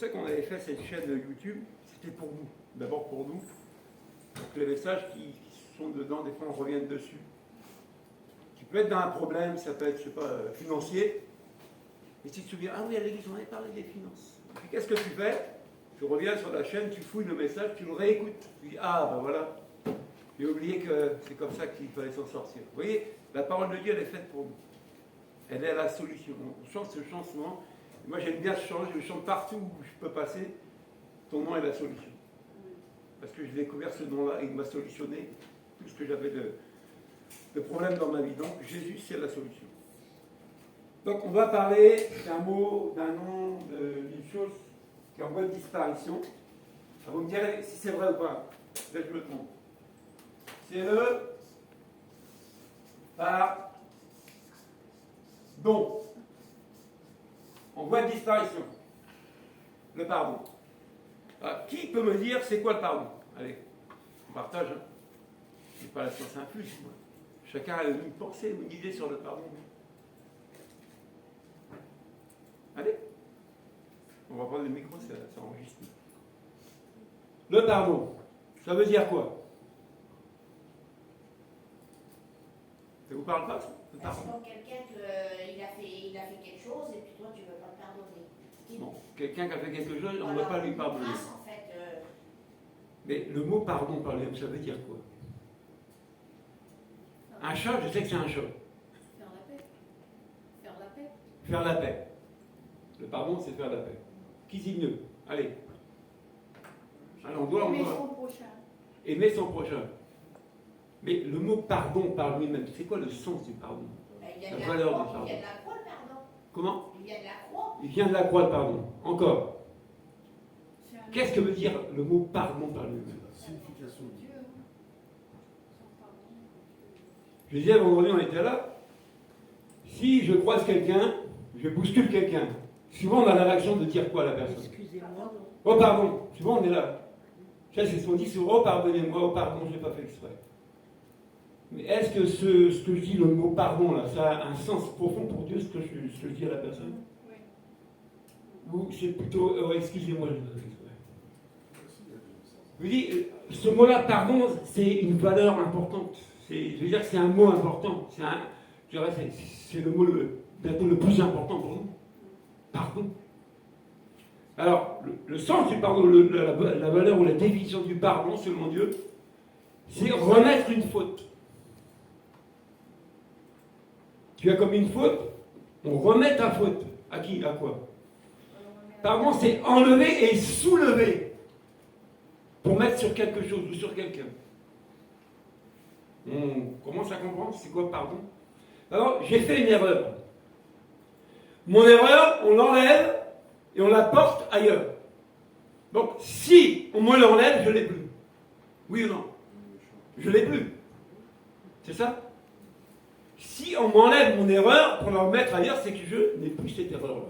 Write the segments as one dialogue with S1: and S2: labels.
S1: ça qu'on avait fait cette chaîne YouTube, c'était pour nous, d'abord pour nous, pour que les messages qui sont dedans, des fois on revient dessus. Qui peut être dans un problème, ça peut être, je sais pas, financier. Et tu te souviens, ah oui, à l'église, on avait parlé des finances. Et puis qu'est-ce que tu fais? Tu reviens sur la chaîne, tu fouilles le message, tu le réécoutes. Tu dis, ah ben voilà, j'ai oublié que c'est comme ça qu'il fallait s'en sortir. Vous voyez, la parole de Dieu, elle est faite pour nous. Elle est la solution. On chante ce chant souvent. Moi, j'aime bien ce chant, je le chante partout où je peux passer. Ton nom est la solution. Parce que j'ai découvert ce nom-là et il m'a solutionné tout ce que j'avais de problèmes dans ma vie. Donc, Jésus, c'est la solution. Donc, on va parler d'un mot, d'un nom, d'une chose qui est en voie de disparition. Alors, vous me direz si c'est vrai ou pas. Là, je me trompe. C'est le pardon. En voie de disparition. Le pardon. Alors, qui peut me dire c'est quoi le pardon? Allez, on partage. Hein. Je n'ai pas la science infuse, moi. Chacun a une pensée, une idée sur le pardon. Allez, on va prendre le micro, ça enregistre. Le pardon, ça veut dire quoi? Ça vous parle pas, ça?
S2: Donc quelqu'un il a fait quelque chose et puis toi tu ne veux pas le pardonner.
S1: Bon, quelqu'un qui a fait quelque chose, on ne
S2: voilà,
S1: va pas lui pardonner.
S2: Grâce, en fait,
S1: Mais le mot pardon par lui-même, ça veut dire quoi? Un chat, je sais que c'est un chat.
S3: Faire la paix. Faire la paix.
S1: Faire la paix. Le pardon, c'est faire la paix. Qui dit mieux? Allez. Alors, on doit
S3: Aimer son prochain.
S1: aimer son prochain. Mais le mot pardon par lui-même, c'est quoi le sens du pardon?
S2: il vient
S1: La
S2: de
S1: valeur
S2: la
S1: du
S2: croix,
S1: pardon.
S2: il vient de la croix, le pardon.
S1: Comment?
S2: Il vient de la croix.
S1: Il vient de la croix, le pardon. Encore.
S3: C'est un
S1: Qu'est-ce que veut dire le mot pardon par lui-même?
S4: La signification de Dieu.
S3: Dieu. Sans pardon.
S1: Je disais vendredi, on était là. Si je croise quelqu'un, je bouscule quelqu'un. Souvent, on a la réaction de dire quoi à la personne?
S5: Excusez-moi.
S1: Oh, pardon. Souvent, on est là. Ça, c'est ce qu'on dit sur oh, pardonnez-moi, oh, pardon, je n'ai pas fait exprès. Mais est-ce que ce que je dis, le mot pardon, là, ça a un sens profond pour Dieu, ce que je dis à la personne?
S3: Oui.
S1: Ou c'est plutôt oh, excusez-moi, je n'ai pas fait exprès? Je vous dis, ce mot-là, pardon, c'est une valeur importante. Je veux dire que c'est un mot important. C'est le mot bientôt le plus important pour nous. Pardon. Alors, le sens du pardon, la valeur ou la définition du pardon, selon Dieu, c'est remettre une faute. Tu as commis une faute, on remet ta faute. À qui? À quoi? Pardon, c'est enlever et soulever pour mettre sur quelque chose ou sur quelqu'un. On commence à comprendre c'est quoi pardon? Alors, j'ai fait une erreur. Mon erreur, on l'enlève et on la porte ailleurs. Donc, si on me l'enlève, je ne l'ai plus. Oui ou non? Je ne l'ai plus. C'est ça? Si on m'enlève mon erreur pour la remettre ailleurs, c'est que je n'ai plus cette erreur-là.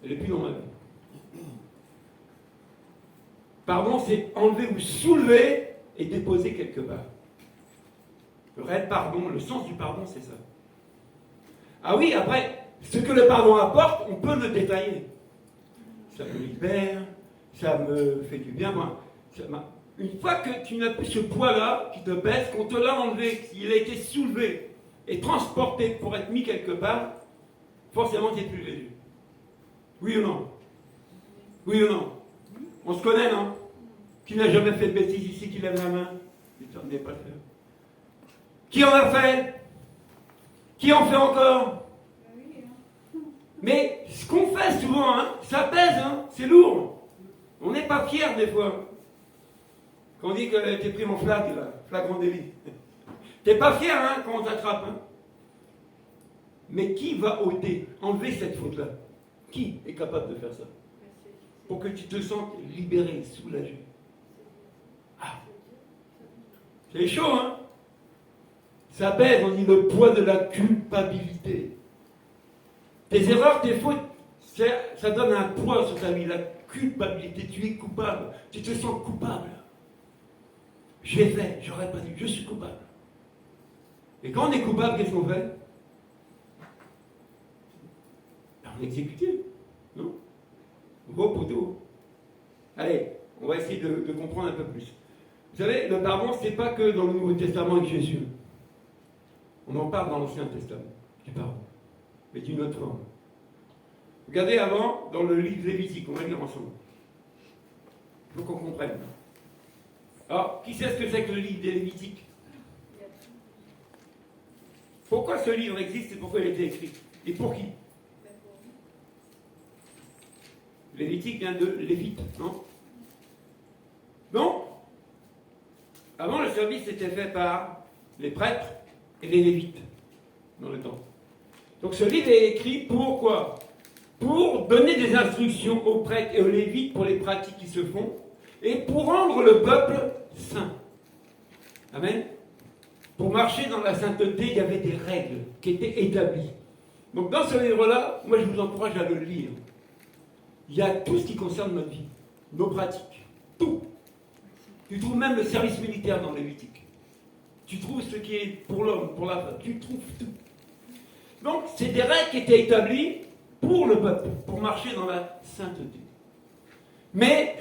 S1: Elle n'est plus dans ma vie. Pardon, c'est enlever ou soulever et déposer quelque part. Le réel pardon, le sens du pardon, c'est ça. Ah oui, après, ce que le pardon apporte, on peut le détailler. Ça me libère, ça me fait du bien. Une fois que tu n'as plus ce poids-là qui te pèse, qu'on te l'a enlevé, qu'il a été soulevé et transporté pour être mis quelque part, forcément, tu n'es plus Jésus. Oui ou non? Oui ou non? On se connaît, non? Qui n'a jamais fait de bêtises ici, qui lève la main? Je ne pas le faire. Qui en a fait? Qui en fait encore? Mais ce qu'on fait souvent, hein, ça pèse, hein, c'est lourd. On n'est pas fiers des fois. Quand on dit que t'es pris en flag, là, flagrant délit. T'es pas fier hein, quand on t'attrape. Hein. Mais qui va ôter, enlever cette faute-là? Qui est capable de faire ça? Pour que tu te sentes libéré, soulagé. Ah. C'est chaud, hein? Ça pèse, on dit le poids de la culpabilité. Tes erreurs, tes fautes, ça donne un poids sur ta vie, la culpabilité. Tu es coupable, tu te sens coupable. J'ai fait, j'aurais pas dû, je suis coupable. Et quand on est coupable, qu'est-ce qu'on fait? On est exécuté, non? On va au photo. Allez, on va essayer de comprendre un peu plus. Vous savez, le pardon, c'est pas que dans le Nouveau Testament avec Jésus. On en parle dans l'Ancien Testament, du pardon, mais d'une autre forme. Regardez avant, dans le livre Lévitique, on va lire ensemble. Il faut qu'on comprenne. Alors, qui sait ce que c'est que le livre des Lévitiques? Pourquoi ce livre existe et pourquoi il a été écrit? Et pour qui? Lévitique vient de Lévite, non? Non? Avant, le service était fait par les prêtres et les Lévites dans le temple. Donc ce livre est écrit pour quoi? Pour donner des instructions aux prêtres et aux Lévites pour les pratiques qui se font et pour rendre le peuple saint. Amen. Pour marcher dans la sainteté, il y avait des règles qui étaient établies. Donc dans ce livre-là, moi je vous encourage à le lire. Il y a tout ce qui concerne notre vie, nos pratiques, tout. Tu trouves même le service militaire dans Lévitique. Tu trouves ce qui est pour l'homme, pour la femme, tu trouves tout. Donc c'est des règles qui étaient établies pour le peuple, pour marcher dans la sainteté. Mais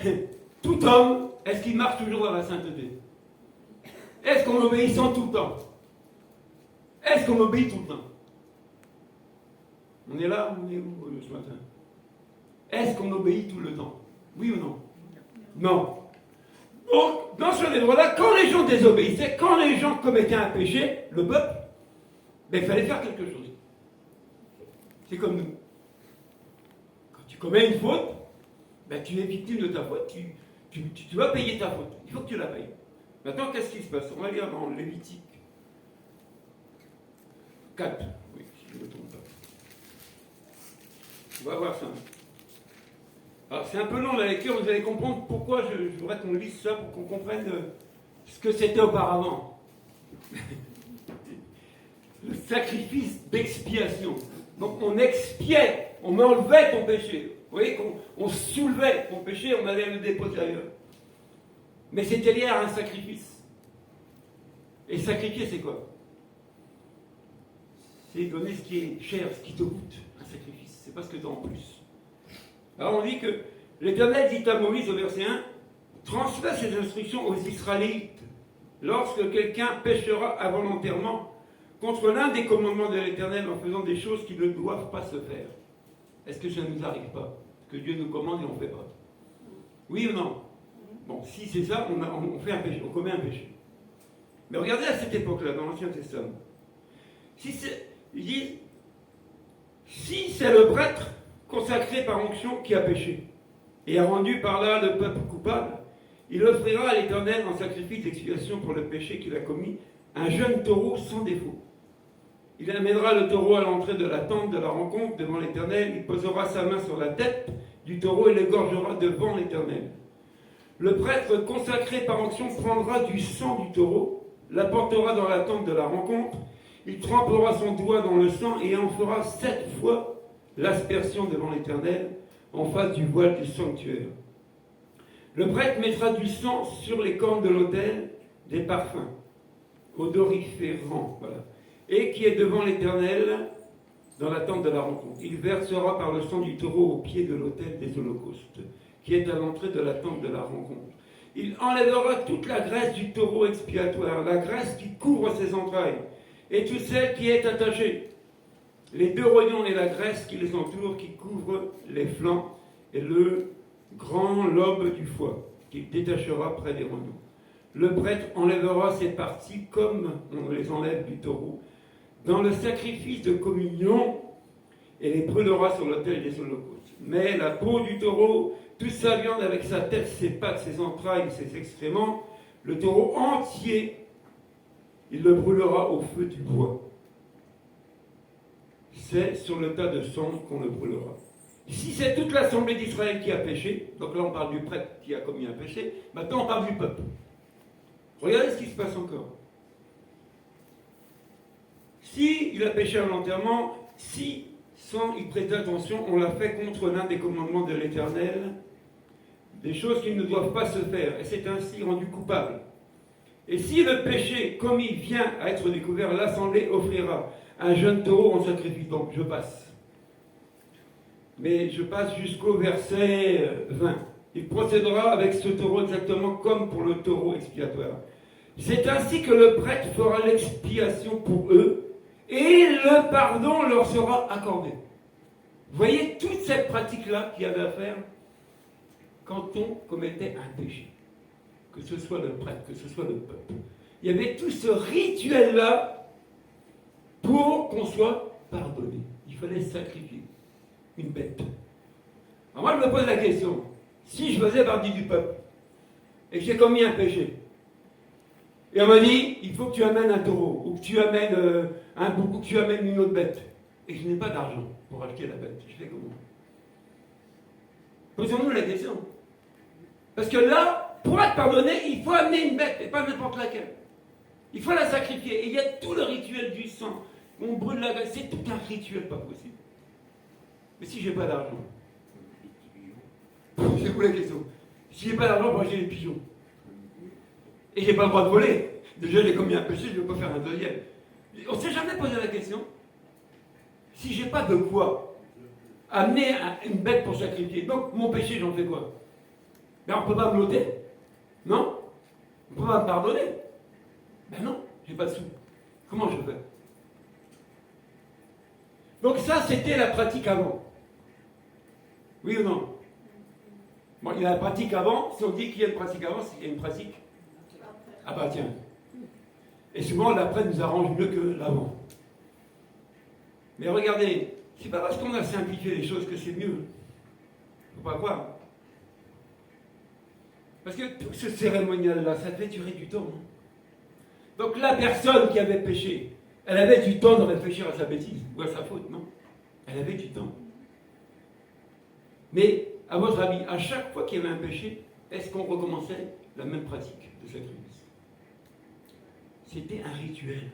S1: tout homme, est-ce qu'il marche toujours dans la sainteté? Est-ce qu'on obéit tout le temps? Est-ce qu'on obéit tout le temps? On est là, on est où ce matin? Est-ce qu'on obéit tout le temps? Oui ou non? Non. Donc, dans ce livre-là, quand les gens désobéissaient, quand les gens commettaient un péché, le peuple, il fallait faire quelque chose. C'est comme nous. Quand tu commets une faute, tu es victime de ta faute, tu vas payer ta faute. Il faut que tu la payes. Maintenant, qu'est-ce qui se passe? On va lire dans Lévitique 4. Oui, si je ne me trompe pas. On va voir ça. Alors, c'est un peu long la lecture, vous allez comprendre pourquoi je voudrais qu'on lise ça, pour qu'on comprenne ce que c'était auparavant. Le sacrifice d'expiation. Donc, on expiait, on enlevait ton péché. Vous voyez qu'on soulevait ton péché, on allait le déposer ailleurs. Mais c'était lié à un sacrifice. Et sacrifier, c'est quoi? C'est donner ce qui est cher, ce qui te coûte, un sacrifice. C'est pas ce que tu as en plus. Alors on dit que l'Éternel dit à Moïse au verset 1, transmets ces instructions aux Israélites. Lorsque quelqu'un péchera involontairement contre l'un des commandements de l'Éternel en faisant des choses qui ne doivent pas se faire. Est-ce que ça ne nous arrive pas? Que Dieu nous commande et on ne fait pas? Oui ou non? Bon, si c'est ça, on fait un péché, on commet un péché. Mais regardez à cette époque-là, dans l'Ancien Testament. Ils disent, si c'est le prêtre consacré par onction qui a péché, et a rendu par là le peuple coupable, il offrira à l'Éternel en sacrifice d'expiation pour le péché qu'il a commis un jeune taureau sans défaut. Il amènera le taureau à l'entrée de la tente de la rencontre devant l'Éternel, il posera sa main sur la tête du taureau et l'égorgera devant l'Éternel. Le prêtre consacré par onction prendra du sang du taureau, l'apportera dans la tente de la rencontre, il trempera son doigt dans le sang et en fera 7 fois l'aspersion devant l'Éternel en face du voile du sanctuaire. Le prêtre mettra du sang sur les cornes de l'autel des parfums odoriférants, voilà, et qui est devant l'Éternel dans la tente de la rencontre. Il versera par le sang du taureau au pied de l'autel des holocaustes, qui est à l'entrée de la tente de la rencontre. Il enlèvera toute la graisse du taureau expiatoire, la graisse qui couvre ses entrailles, et toute celle qui est attachée, les 2 rognons et la graisse qui les entoure, qui couvrent les flancs, et le grand lobe du foie, qu'il détachera près des rognons. Le prêtre enlèvera ces parties comme on les enlève du taureau, dans le sacrifice de communion, et les brûlera sur l'autel des holocaustes. Mais la peau du taureau, toute sa viande avec sa tête, ses pattes, ses entrailles, ses excréments, le taureau entier, il le brûlera au feu du bois. C'est sur le tas de sang qu'on le brûlera. Si c'est toute l'assemblée d'Israël qui a péché, donc là on parle du prêtre qui a commis un péché, maintenant on parle du peuple. Regardez ce qui se passe encore. Si il a péché involontairement, si sans y prêter attention, on l'a fait contre l'un des commandements de l'Éternel, des choses qui ne doivent pas se faire, et c'est ainsi rendu coupable. Et si le péché commis vient à être découvert, l'assemblée offrira un jeune taureau en sacrifice. Donc je passe. mais je passe jusqu'au verset 20. Il procédera avec ce taureau exactement comme pour le taureau expiatoire. C'est ainsi que le prêtre fera l'expiation pour eux, et le pardon leur sera accordé. Vous voyez toute cette pratique-là qu'il y avait à faire quand on commettait un péché. Que ce soit le prêtre, que ce soit le peuple. Il y avait tout ce rituel-là pour qu'on soit pardonné. Il fallait sacrifier une bête. Alors moi, je me pose la question. Si je faisais partie du peuple et que j'ai commis un péché, et on m'a dit, il faut que tu amènes un taureau, ou que tu amènes un bouc, ou que tu amènes une autre bête, et que je n'ai pas d'argent pour acheter la bête, je fais comment? Posons-nous la question. Parce que là, pour être pardonné, il faut amener une bête, et pas n'importe laquelle. Il faut la sacrifier. Et il y a tout le rituel du sang. On brûle la graisse, c'est tout un rituel pas possible. Mais si j'ai pas d'argent, c'est quoi la question? Si j'ai pas d'argent pour acheter les pigeons, et j'ai pas le droit de voler, déjà j'ai commis un péché, je ne vais pas faire un deuxième. On ne s'est jamais posé la question. Si j'ai pas de quoi amener une bête pour sacrifier, donc mon péché, j'en fais quoi? Ben on ne peut pas me l'ôter. Non? On ne peut pas me pardonner. Ben non, j'ai pas de sous. Comment je fais? Donc ça, c'était la pratique avant. Oui ou non? Bon, il y a la pratique avant. Si on dit qu'il y a une pratique avant, c'est qu'il y a une pratique. Ah bah tiens. Et souvent, l'après nous arrange mieux que l'avant. Mais regardez, c'est pas parce qu'on a simplifié les choses que c'est mieux. Faut pas croire. Parce que tout ce cérémonial-là, ça fait durer du temps. Hein. Donc la personne qui avait péché, elle avait du temps de réfléchir à sa bêtise, ou à sa faute, non? Elle avait du temps. Mais, à votre avis, à chaque fois qu'il y avait un péché, est-ce qu'on recommençait la même pratique de sacrifice? C'était un rituel.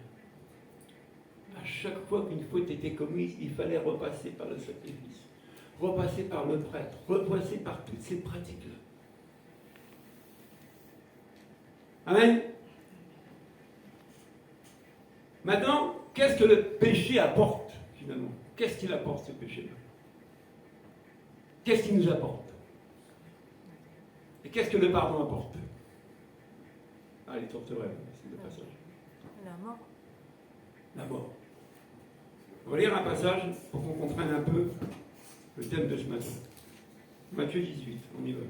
S1: À chaque fois qu'une faute était commise, il fallait repasser par le sacrifice, repasser par le prêtre, repasser par toutes ces pratiques-là. Amen. Maintenant, qu'est-ce que le péché apporte, finalement? Qu'est-ce qu'il apporte, ce péché-là? Qu'est-ce qu'il nous apporte? Et qu'est-ce que le pardon apporte? Ah, les tourterelles, c'est le passage.
S4: La mort.
S1: La mort. On va lire un passage pour qu'on comprenne un peu le thème de ce matin. Matthieu 18, on y va.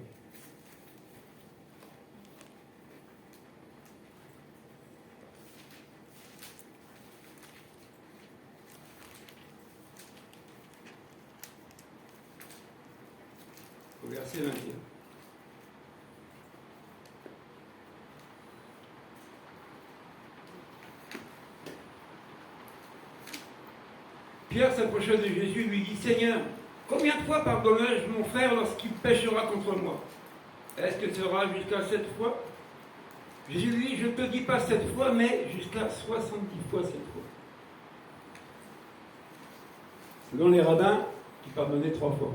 S1: Au verset 21. Pierre s'approcha de Jésus et lui dit, Seigneur, combien de fois pardonnerai-je mon frère lorsqu'il péchera contre moi? Est-ce que ce sera jusqu'à 7 fois? Jésus lui dit, je ne te dis pas 7 fois, mais jusqu'à 70 fois 7 fois. Selon les rabbins, qui pardonnaient 3 fois.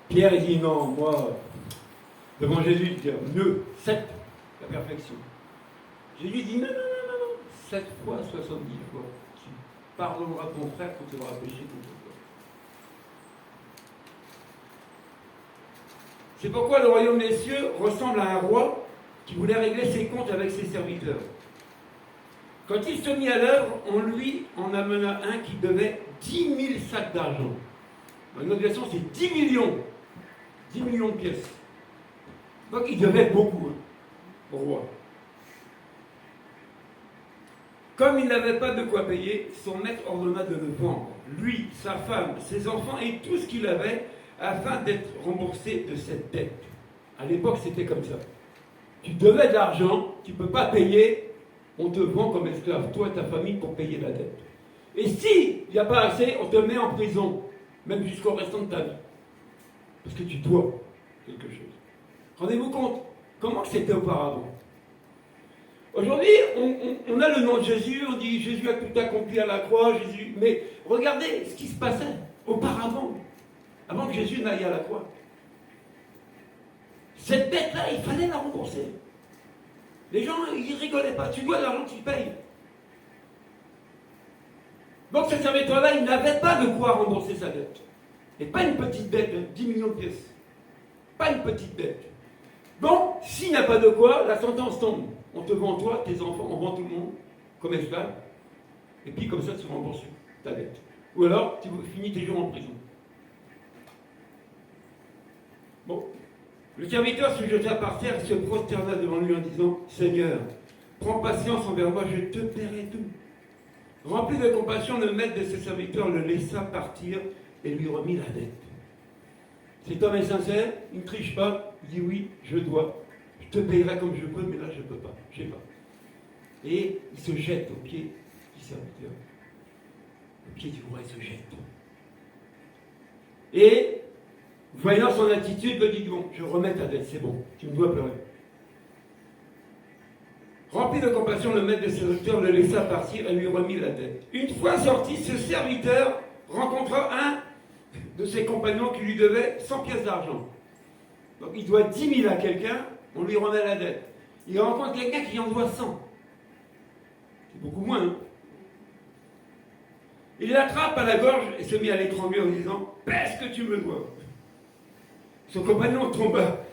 S1: Pierre il dit, non, moi, devant Jésus, il dit, mieux, 7, la perfection. Jésus dit, non, 7 fois 70 fois. Pardonnera ton frère quand il aura péché contre toi. C'est pourquoi le royaume des cieux ressemble à un roi qui voulait régler ses comptes avec ses serviteurs. Quand il se mit à l'œuvre, on lui en amena un qui devait 10 000 sacs d'argent. Dans une autre version, c'est 10 millions. 10 millions de pièces. Donc il devait beaucoup au roi. Comme il n'avait pas de quoi payer, son maître ordonna de le vendre, lui, sa femme, ses enfants et tout ce qu'il avait, afin d'être remboursé de cette dette. À l'époque, c'était comme ça. Tu devais de l'argent, tu ne peux pas payer, on te vend comme esclave, toi et ta famille, pour payer la dette. Et si il n'y a pas assez, on te met en prison, même jusqu'au restant de ta vie. Parce que tu dois quelque chose. Rendez-vous compte, comment c'était auparavant? Aujourd'hui, on a le nom de Jésus, on dit Jésus a tout accompli à la croix, Jésus. Mais regardez ce qui se passait auparavant, avant que Jésus n'aille à la croix. Cette dette-là, il fallait la rembourser. Les gens, ils rigolaient pas. Tu dois de l'argent, tu payes. Donc ce serviteur-là, il n'avait pas de quoi rembourser sa dette. Et pas une petite dette, 10 millions de pièces. Pas une petite dette. Bon, s'il n'y a pas de quoi, la sentence tombe. On te vend toi, tes enfants, on vend tout le monde, comme esclave. Et puis comme ça, tu rembourses ta dette. Ou alors, tu finis tes jours en prison. Bon. Le serviteur se jeta par terre et se prosterna devant lui en disant, Seigneur, prends patience envers moi, je te paierai tout. Rempli de compassion, le maître de ses serviteurs le laissa partir et lui remit la dette. Cet homme est sincère, il ne triche pas, il dit oui, je dois, je te payerai comme je peux, mais là je ne peux pas, je ne sais pas. Et il se jette aux pieds du serviteur. Au pied du roi, il se jette. Et, voyant son attitude, il dit bon, je remets ta dette, c'est bon, tu me dois pleurer. Rempli de compassion, le maître de ses serviteurs le laissa partir et lui remit la dette. Une fois sorti, ce serviteur rencontra un de ses compagnons qui lui devait 100 pièces d'argent. Donc il doit 10 000 à quelqu'un, on lui remet la dette. Il rencontre quelqu'un qui en doit 100. C'est beaucoup moins, hein. Il l'attrape à la gorge et se mit à l'étrangler en disant « Paie ce que tu me dois !» Son compagnon tomba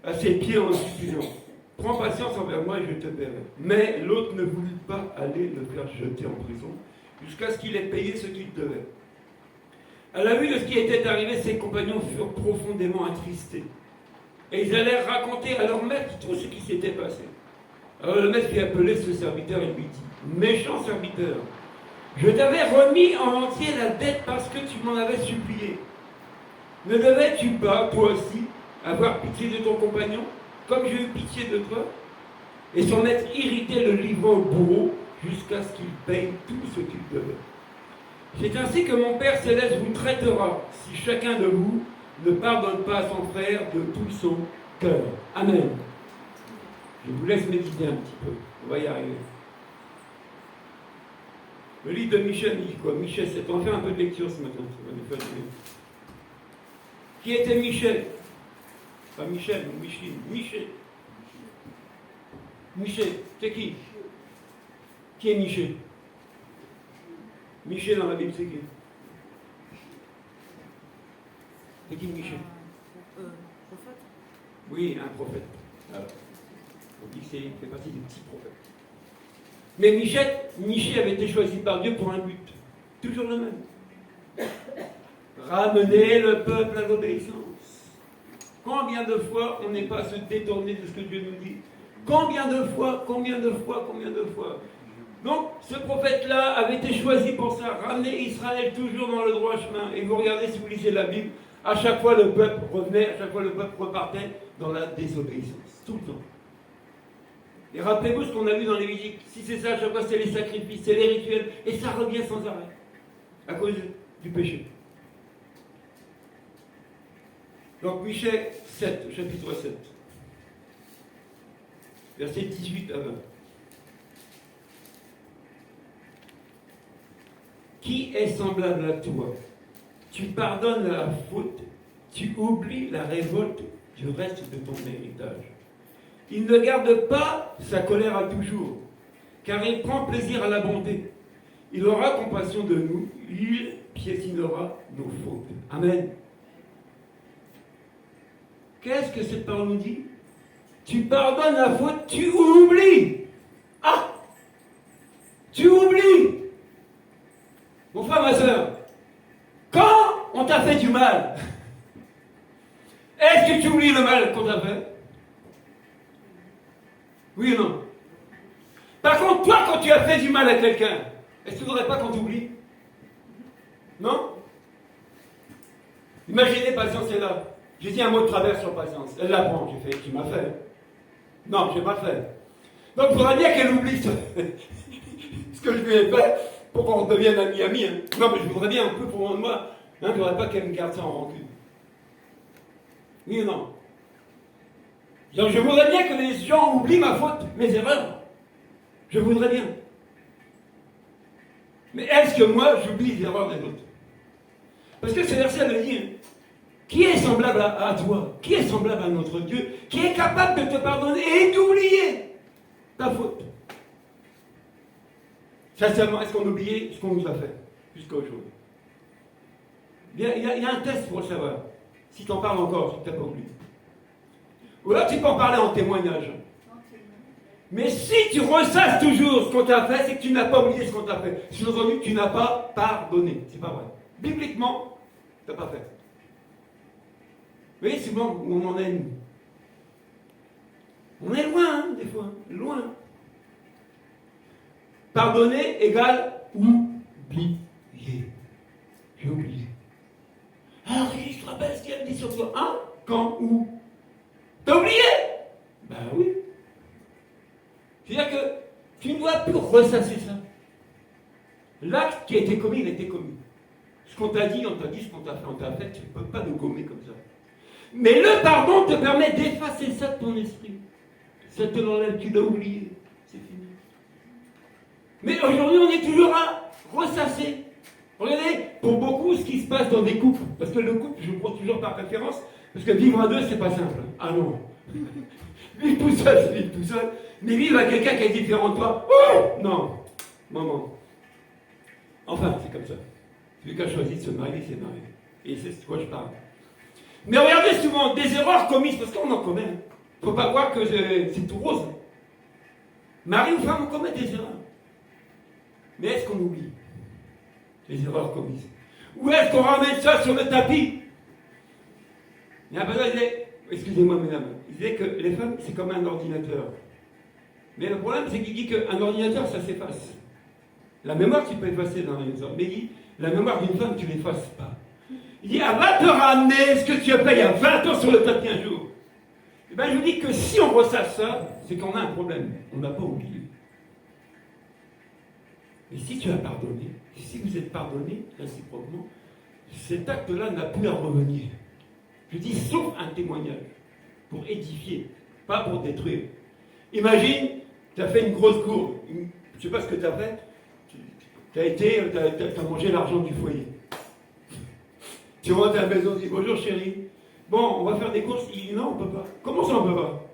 S1: à ses pieds en suppliant « Prends patience envers moi et je te paierai. » Mais l'autre ne voulut pas aller le faire jeter en prison jusqu'à ce qu'il ait payé ce qu'il devait. À la vue de ce qui était arrivé, ses compagnons furent profondément attristés. Et ils allèrent raconter à leur maître tout ce qui s'était passé. Alors le maître fit appeler ce serviteur et lui dit « Méchant serviteur, je t'avais remis en entier la dette parce que tu m'en avais supplié. Ne devais-tu pas, toi aussi, avoir pitié de ton compagnon, comme j'ai eu pitié de toi ?» Et son maître irrité le livra au bourreau jusqu'à ce qu'il paye tout ce qu'il devait. C'est ainsi que mon Père Céleste vous traitera, si chacun de vous ne pardonne pas à son frère de tout son cœur. Amen. Je vous laisse méditer un petit peu. On va y arriver. Le livre de Michel dit quoi? Michel, c'est on fait un peu de lecture ce matin. Ça va nous faire du bien. Qui était Michel? Pas Michel, ou Micheline. Michel. Michel, c'est qui? Qui est Michel? Michel dans la Bible, c'est qui? C'est qui Michel?
S4: Prophète.
S1: Oui, un prophète. Alors, on dit que il fait partie des petits prophètes. Mais Michel avait été choisi par Dieu pour un but. Toujours le même. Ramener le peuple à l'obéissance. Combien de fois on n'est pas à se détourner de ce que Dieu nous dit? Combien de fois? Donc, ce prophète-là avait été choisi pour ça, ramener Israël toujours dans le droit chemin. Et vous regardez, si vous lisez la Bible, à chaque fois le peuple revenait, à chaque fois le peuple repartait dans la désobéissance. Tout le temps. Et rappelez-vous ce qu'on a vu dans Lévitique. Si c'est ça, à chaque fois, c'est les sacrifices, c'est les rituels, et ça revient sans arrêt. À cause du péché. Donc, Michée 7, chapitre 7. Versets 18 à 20. Qui est semblable à toi? Tu pardonnes la faute, tu oublies la révolte du reste de ton héritage. Il ne garde pas sa colère à toujours, car il prend plaisir à la bonté. Il aura compassion de nous, il piétinera nos fautes. Amen. Qu'est-ce que cette parole nous dit? Tu pardonnes la faute, tu oublies. Ah! Tu oublies. Mon frère, ma soeur, quand on t'a fait du mal, est-ce que tu oublies le mal qu'on t'a fait? Oui ou non? Par contre, toi, quand tu as fait du mal à quelqu'un, est-ce que tu ne voudrais pas qu'on t'oublie? Non? Imaginez, Patience est là. J'ai dit un mot de travers sur Patience. Elle l'apprend. J'ai fait, tu m'as fait. Non, je n'ai pas fait. Donc, il faudrait bien qu'elle oublie ce que je lui ai fait pour qu'on devienne amis. Hein. Non, mais je voudrais bien un peu pour moi. Hein, je ne voudrais pas qu'elle me garde ça en rancune. Oui ou non? Donc, je voudrais bien que les gens oublient ma faute, mes erreurs. Je voudrais bien. Mais est-ce que moi, j'oublie les erreurs des autres? Parce que ce verset le dit, hein, qui est semblable à toi? Qui est semblable à notre Dieu? Qui est capable de te pardonner et d'oublier ta faute? Sincèrement, est-ce qu'on a oublié ce qu'on nous a fait jusqu'à aujourd'hui? Il y a un test pour le savoir. Si tu en parles encore, si tu n'as pas oublié. Ou alors tu peux en parler en témoignage. Mais si tu ressasses toujours ce qu'on t'a fait, c'est que tu n'as pas oublié ce qu'on t'a fait. Sous-entendu, tu n'as pas pardonné. C'est pas vrai. Bibliquement, tu n'as pas fait. Vous voyez, c'est bon où on en est, nous. On est loin, hein, des fois. Loin. Pardonner égale oublier. J'ai oublié. Ah, Régis, tu te rappelles ce qu'il a dit sur toi? Hein? Quand? Où? T'as oublié? Ben oui. C'est-à-dire que tu ne dois plus ressasser ça. L'acte qui a été commis, il a été commis. Ce qu'on t'a dit, on t'a dit, ce qu'on t'a fait, on t'a fait, tu ne peux pas le gommer comme ça. Mais le pardon te permet d'effacer ça de ton esprit. Ça te l'enlève, tu l'as oublié. C'est fini. Mais aujourd'hui, on est toujours à ressasser. Regardez, pour beaucoup, ce qui se passe dans des couples, parce que le couple, je le prends toujours par référence, parce que vivre à deux, c'est pas simple. Ah non. Vivre tout seul, c'est vivre tout seul. Mais vivre avec quelqu'un qui est différent de toi, oh non, maman. Enfin, c'est comme ça. Celui qui a choisi de se marier, c'est marié. Et c'est de quoi je parle. Mais regardez souvent des erreurs commises, parce qu'on en commet. Il ne faut pas croire que c'est tout rose. Mari ou femme, on commet des erreurs. Mais est-ce qu'on oublie les erreurs commises? Ou est-ce qu'on ramène ça sur le tapis? Il y a un passage, il disait, excusez-moi mesdames, il disait que les femmes, c'est comme un ordinateur. Mais le problème, c'est qu'il dit qu'un ordinateur, ça s'efface. La mémoire, tu peux effacer dans les ordinateurs. Mais il dit, la mémoire d'une femme, tu ne l'effaces pas. Il dit, elle va te ramener ce que tu as fait il y a 20 ans sur le tapis un jour. Eh bien, je vous dis que si on ressasse ça, c'est qu'on a un problème. On n'a pas oublié. Et si tu as pardonné, si vous êtes pardonné réciproquement, cet acte-là n'a plus à revenir. Je dis, sauf un témoignage, pour édifier, pas pour détruire. Imagine, tu as fait une grosse courbe. Je ne sais pas ce que tu as fait. Tu as mangé l'argent du foyer. Tu rentres à la maison, tu dis bonjour chérie. Bon, on va faire des courses. Il dit non, on ne peut pas. Comment ça on ne peut pas?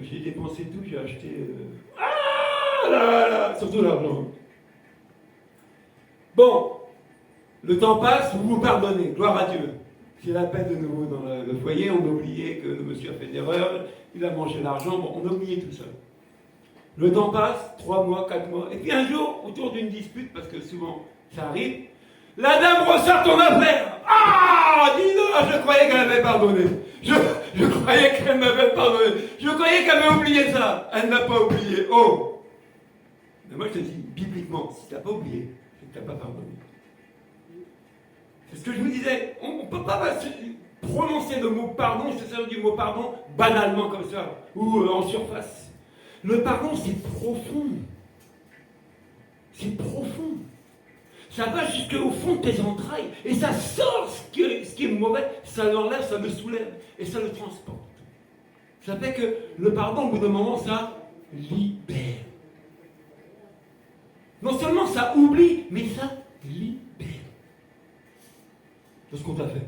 S1: J'ai dépensé tout, j'ai acheté. Ah là là, surtout l'argent. Bon, le temps passe, vous vous pardonnez, gloire à Dieu. C'est la paix de nouveau dans le foyer, on a oublié que le monsieur a fait des erreurs, il a mangé l'argent, bon, on a oublié tout ça. Le temps passe, 3 mois, 4 mois, et puis un jour, autour d'une dispute, parce que souvent ça arrive, la dame ressort ton affaire. Ah, dis donc, je croyais qu'elle avait pardonné. Je croyais qu'elle m'avait pardonné. Je croyais qu'elle avait oublié ça. Elle n'a pas oublié. Oh! Mais moi je te dis, bibliquement, si tu n'as pas oublié, c'est que tu n'as pas pardonné. C'est ce que je vous disais. On ne peut pas prononcer le mot pardon, c'est ça du mot pardon, banalement comme ça, ou en surface. Le pardon, c'est profond. C'est profond. Ça va jusqu'au fond de tes entrailles. Et ça sort ce qui est mauvais, ça l'enlève, ça le soulève. Et ça le transporte. Ça fait que le pardon, au bout d'un moment, ça libère. Non seulement ça oublie, mais ça libère. De ce qu'on t'a fait.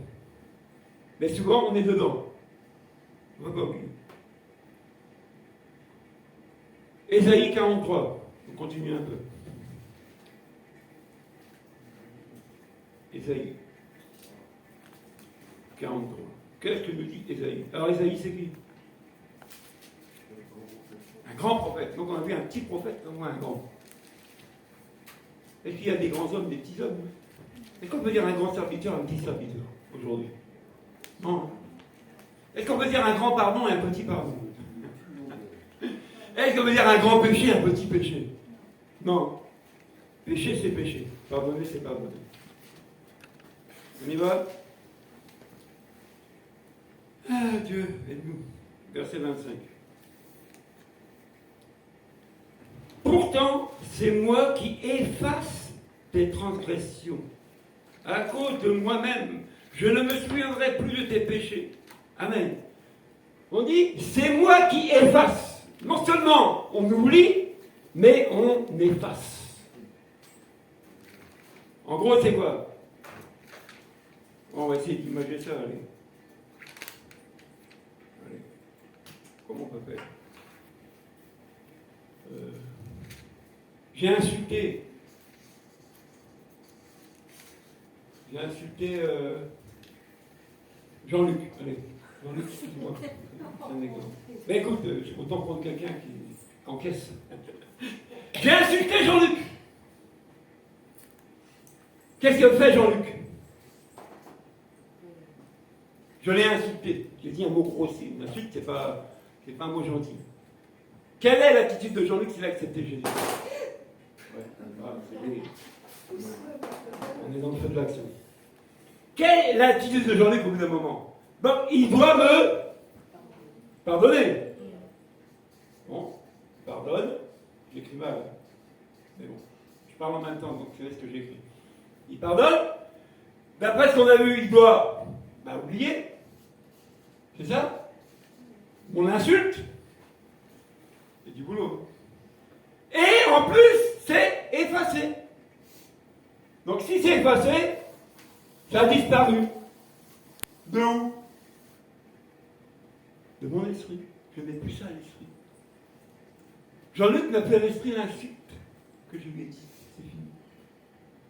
S1: Mais souvent, on est dedans. On va pas oublier. Ésaïe 43. On continue un peu. Ésaïe 43. Qu'est-ce que nous dit Ésaïe? Alors Ésaïe, c'est qui? Un grand prophète. Donc on a vu un petit prophète, comme moi un grand. Est-ce qu'il y a des grands hommes, des petits hommes? Est-ce qu'on peut dire un grand serviteur, un petit serviteur, aujourd'hui? Non. Est-ce qu'on peut dire un grand pardon et un petit pardon? Est-ce qu'on peut dire un grand péché et un petit péché? Non. Péché, c'est péché. Pardonner, c'est pardonner. On y va? Ah, Dieu, aide-nous. Verset 25. Pourtant, c'est moi qui efface tes transgressions. À cause de moi-même, je ne me souviendrai plus de tes péchés. Amen. On dit, c'est moi qui efface. Non seulement on oublie, mais on efface. En gros, c'est quoi? On va essayer d'imaginer ça, allez. Allez. Comment on peut faire? J'ai insulté. J'ai insulté Jean-Luc. Allez, Jean-Luc, excuse-moi. C'est un exemple. Mais écoute, autant prendre quelqu'un qui encaisse. J'ai insulté Jean-Luc. Qu'est-ce que fait Jean-Luc? Je l'ai insulté. J'ai dit un mot grossier. Une insulte, c'est pas un mot gentil. Quelle est l'attitude de Jean-Luc s'il a accepté Jésus? Ouais, on est dans le feu de l'action. Quelle est l'attitude de Jean-Luc au bout d'un moment? Bon, il doit me pardonner. Bon, pardonne. J'écris mal. Mais bon, je parle en même temps, donc c'est ce que j'écris. Il pardonne. D'après ce qu'on a vu, il doit oublier. C'est ça? On l'insulte. C'est du boulot. Et en plus, c'est effacé. Donc si c'est effacé, ça a disparu. De où? De mon esprit. Je n'ai plus ça à l'esprit. Jean-Luc n'a plus à l'esprit l'insulte que je lui ai dit. C'est fini.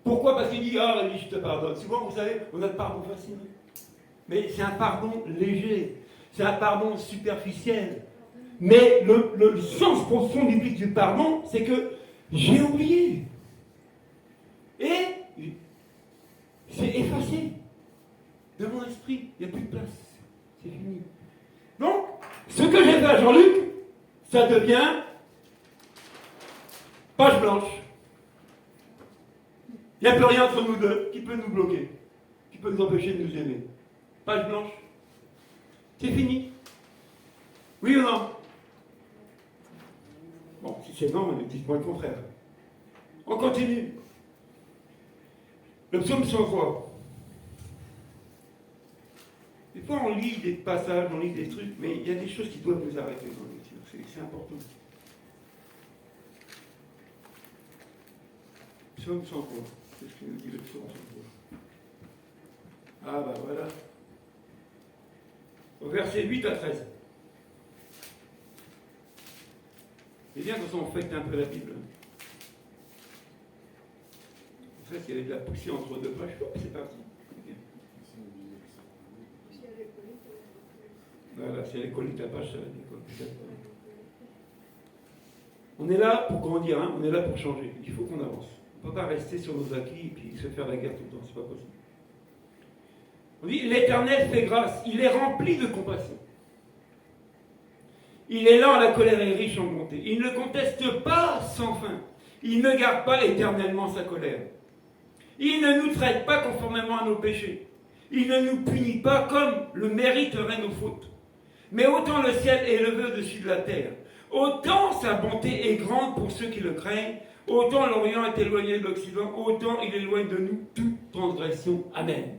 S1: Pourquoi? Parce qu'il dit, ah, je te pardonne. Souvent, vous savez, on a le pardon facile. Mais c'est un pardon léger. C'est un pardon superficiel. Mais le sens profond biblique du pardon, c'est que j'ai oublié. Et c'est effacé de mon esprit. Il n'y a plus de place. C'est fini. Donc, ce que j'ai fait à Jean-Luc, ça devient page blanche. Il n'y a plus rien entre nous deux qui peut nous bloquer, qui peut nous empêcher de nous aimer. Page blanche. C'est fini. Oui ou non? Bon, si c'est non, dites-moi le contraire. On continue. Le psaume 103. Des fois, on lit des passages, on lit des trucs, mais il y a des choses qui doivent nous arrêter dans la lecture. C'est important. Psaume 103. Qu'est-ce que nous dit le psaume 103? Ah, bah voilà. Au verset 8 à 13. C'est bien quand on feuillette un peu la Bible. En fait, il y avait de la poussière entre deux pages. Hop, c'est parti. Voilà, si elle est collée ta page, ça va décoller. On est là pour grandir, hein, on est là pour changer. Il faut qu'on avance. On ne peut pas rester sur nos acquis et puis se faire la guerre tout le temps, c'est pas possible. On dit, l'Éternel fait grâce, il est rempli de compassion. Il est lent à la colère et riche en bonté. Il ne conteste pas sans fin. Il ne garde pas éternellement sa colère. Il ne nous traite pas conformément à nos péchés. Il ne nous punit pas comme le mériteraient nos fautes. Mais autant le ciel est élevé au-dessus de la terre, autant sa bonté est grande pour ceux qui le craignent, autant l'Orient est éloigné de l'Occident, autant il éloigne de nous toute transgression. Amen.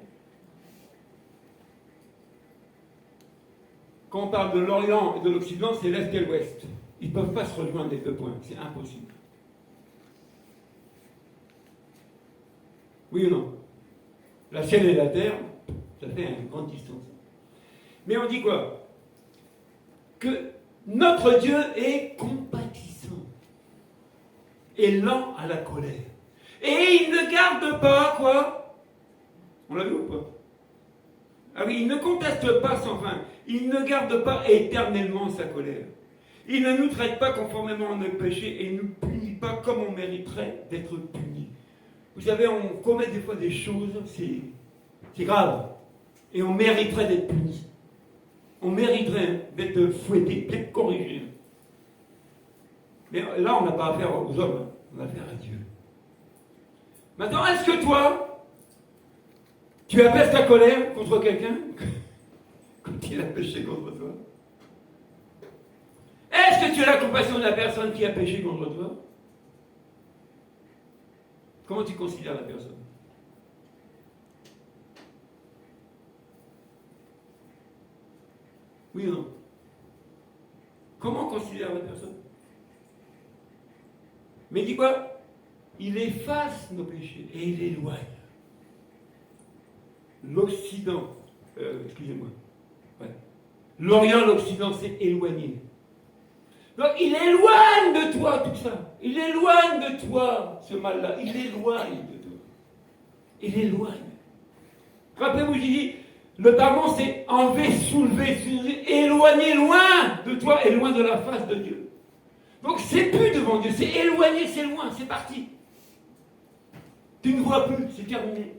S1: Quand on parle de l'Orient et de l'Occident, c'est l'Est et l'Ouest. Ils ne peuvent pas se rejoindre les deux points, c'est impossible. Oui ou non? La ciel et la terre, ça fait une grande distance. Mais on dit quoi? Que notre Dieu est compatissant et lent à la colère. Et il ne garde pas, quoi? On l'a vu ou pas? Ah oui, il ne conteste pas sans fin. Il ne garde pas éternellement sa colère. Il ne nous traite pas conformément à nos péchés et ne nous punit pas comme on mériterait d'être puni. Vous savez, on commet des fois des choses, c'est grave. Et on mériterait d'être puni. On mériterait d'être fouetté, d'être corrigé. Mais là, on n'a pas affaire aux hommes, on a affaire à Dieu. Maintenant, est-ce que toi, tu apaises ta colère contre quelqu'un quand il a péché contre toi? Est-ce que tu as la compassion de la personne qui a péché contre toi? Comment tu considères la personne? Oui ou non? Comment on considère la personne? Mais dis quoi? Il efface nos péchés et il éloigne. L'Occident, excusez-moi, ouais. L'Orient, l'Occident s'est éloigné. Donc il éloigne de toi tout ça. Il éloigne de toi ce mal-là. Il éloigne de toi. Il éloigne.
S5: Rappelez-vous, j'ai dit, le pardon, c'est enlever, soulever, éloigner loin de toi et loin de la face de Dieu. Donc c'est plus devant Dieu, c'est éloigné, c'est loin, c'est parti. Tu ne vois plus, c'est terminé.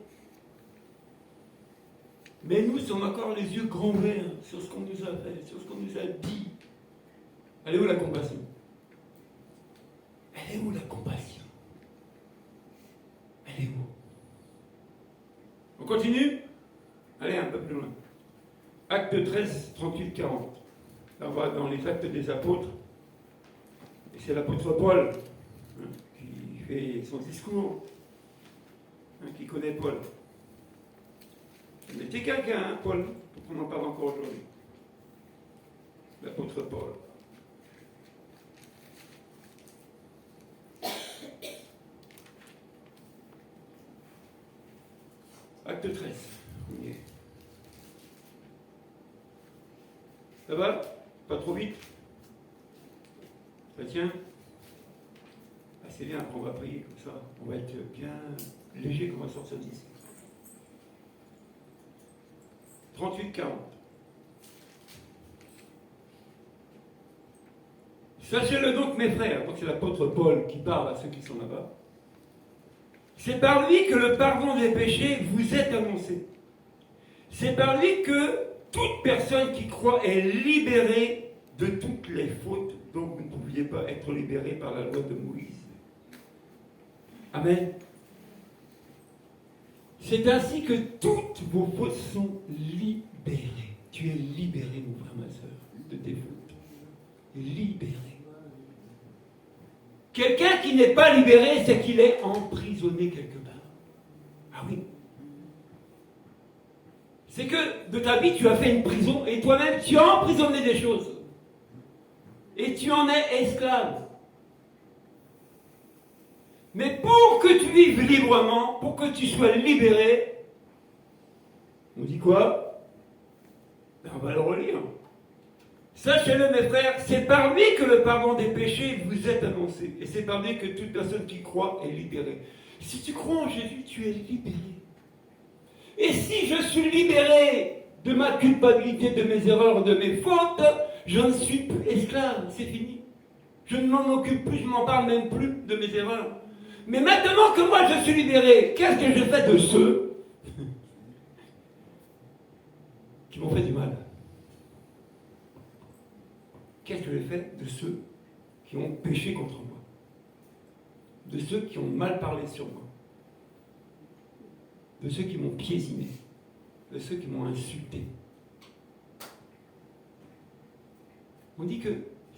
S5: Mais nous sommes encore les yeux grands ouverts sur ce qu'on nous a fait, sur ce qu'on nous a dit. Elle est où la compassion? Elle est où la compassion? Elle est où? On continue? Allez, un peu plus loin. Acte 13, 38, 40. Là, on va dans les actes des apôtres. Et c'est l'apôtre Paul qui fait son discours, qui connaît Paul. Mais c'est quelqu'un, hein, Paul, pour qu'on en parle encore aujourd'hui. L'apôtre Paul. Acte 13. On y est. Ça va? Pas trop vite? Ça tient? Ah, c'est bien, après on va prier comme ça. On va être bien léger quand on va sortir d'ici. 38-40. Sachez-le donc, mes frères, donc c'est l'apôtre Paul qui parle à ceux qui sont là-bas. C'est par lui que le pardon des péchés vous est annoncé. C'est par lui que toute personne qui croit est libérée de toutes les fautes dont vous ne pouviez pas être libéré par la loi de Moïse. Amen. C'est ainsi que toutes vos fautes sont libérées. Tu es libéré, mon frère, ma soeur, de tes fautes. Libéré. Quelqu'un qui n'est pas libéré, c'est qu'il est emprisonné quelque part. Ah oui. C'est que de ta vie, tu as fait une prison et toi-même, tu as emprisonné des choses. Et tu en es esclave. Mais pour que tu vives librement, pour que tu sois libéré, on dit quoi? Ben, on va le relire. Sachez-le, mes frères, c'est par lui que le pardon des péchés vous est annoncé. Et c'est par lui que toute personne qui croit est libérée. Si tu crois en Jésus, tu es libéré. Et si je suis libéré de ma culpabilité, de mes erreurs, de mes fautes, je ne suis plus esclave, c'est fini. Je ne m'en occupe plus, je ne m'en parle même plus de mes erreurs. Mais maintenant que moi je suis libéré, qu'est-ce que je fais de ceux qui m'ont fait du mal? Qu'est-ce que je fais de ceux qui ont péché contre moi? De ceux qui ont mal parlé sur moi? De ceux qui m'ont piésiné? De ceux qui m'ont insulté? On dit que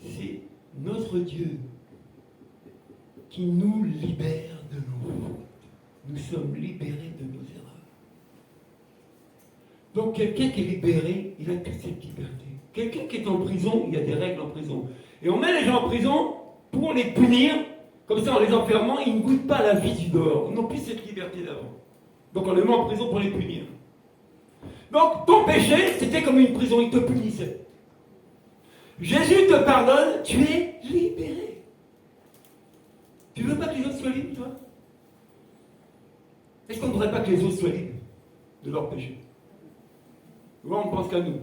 S5: c'est notre Dieu qui nous libère de nos fautes. Nous sommes libérés de nos erreurs. Donc quelqu'un qui est libéré, il a toute cette liberté. Quelqu'un qui est en prison, il y a des règles en prison. Et on met les gens en prison pour les punir, comme ça en les enfermant, ils ne goûtent pas la vie du dehors. Ils n'ont plus cette liberté d'avant. Donc on les met en prison pour les punir. Donc ton péché, c'était comme une prison, il te punissait. Jésus te pardonne, tu es libéré. Tu ne veux pas que les autres soient libres, toi? Est-ce qu'on ne voudrait pas que les autres soient libres de leur péché? Ou on ne pense qu'à nous?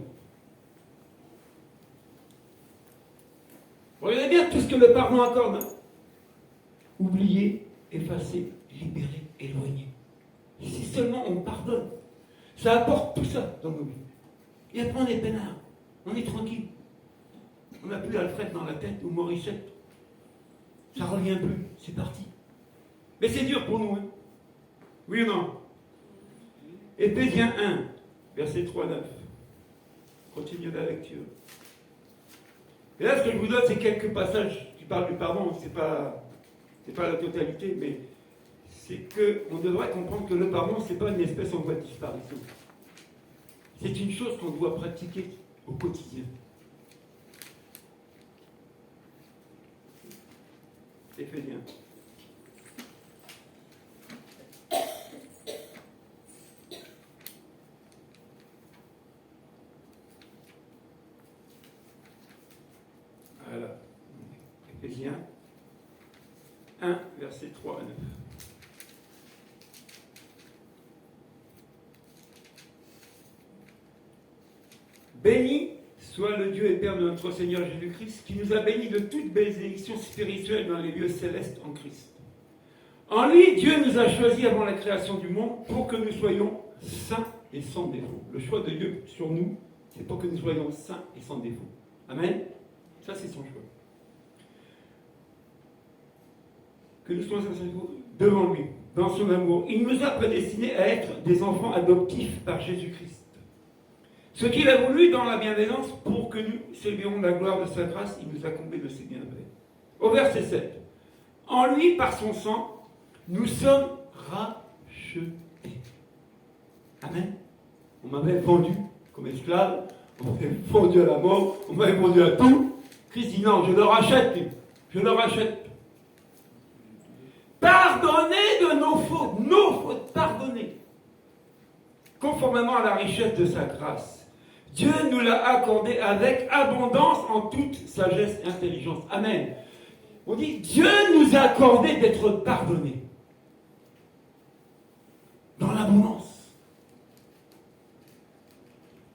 S5: Regardez bien tout ce que le pardon accorde. Hein? Oublier, effacer, libérer, éloigner. Si seulement on pardonne, ça apporte tout ça dans nos vies. Et après on est peinard, on est tranquille. On n'a plus Alfred dans la tête ou Morissette. Ça ne revient plus, c'est parti. Mais c'est dur pour nous. Hein? Oui ou non? Éphésiens 1, verset 3-9. Continue la lecture. Et là, ce que je vous donne, c'est quelques passages qui parlent du pardon. C'est pas la totalité, mais c'est qu'on devrait comprendre que le pardon, ce n'est pas une espèce en voie de disparition. C'est une chose qu'on doit pratiquer au quotidien. Éphésiens. Voilà. Éphésiens 1, verset 3 à 9. Béni soit le Dieu et Père de notre Seigneur Jésus-Christ, qui nous a bénis de toutes bénédictions spirituelles dans les lieux célestes en Christ. En lui, Dieu nous a choisis avant la création du monde pour que nous soyons saints et sans défaut. Le choix de Dieu sur nous, c'est pour que nous soyons saints et sans défaut. Amen. Ça, c'est son choix. Que nous soyons saints et sans défaut devant lui, dans son amour. Il nous a prédestinés à être des enfants adoptifs par Jésus-Christ. Ce qu'il a voulu dans la bienveillance pour que nous célébrions la gloire de sa grâce, il nous a comblés de ses bienfaits. Au verset 7. En lui, par son sang, nous sommes rachetés. Amen. On m'avait vendu comme esclave, on m'avait vendu à la mort, on m'avait vendu à tout. Christ dit non, je le rachète, je le rachète. Pardonnez de nos fautes pardonnées. Conformément à la richesse de sa grâce. Dieu nous l'a accordé avec abondance en toute sagesse et intelligence. Amen. On dit, Dieu nous a accordé d'être pardonnés. Dans l'abondance.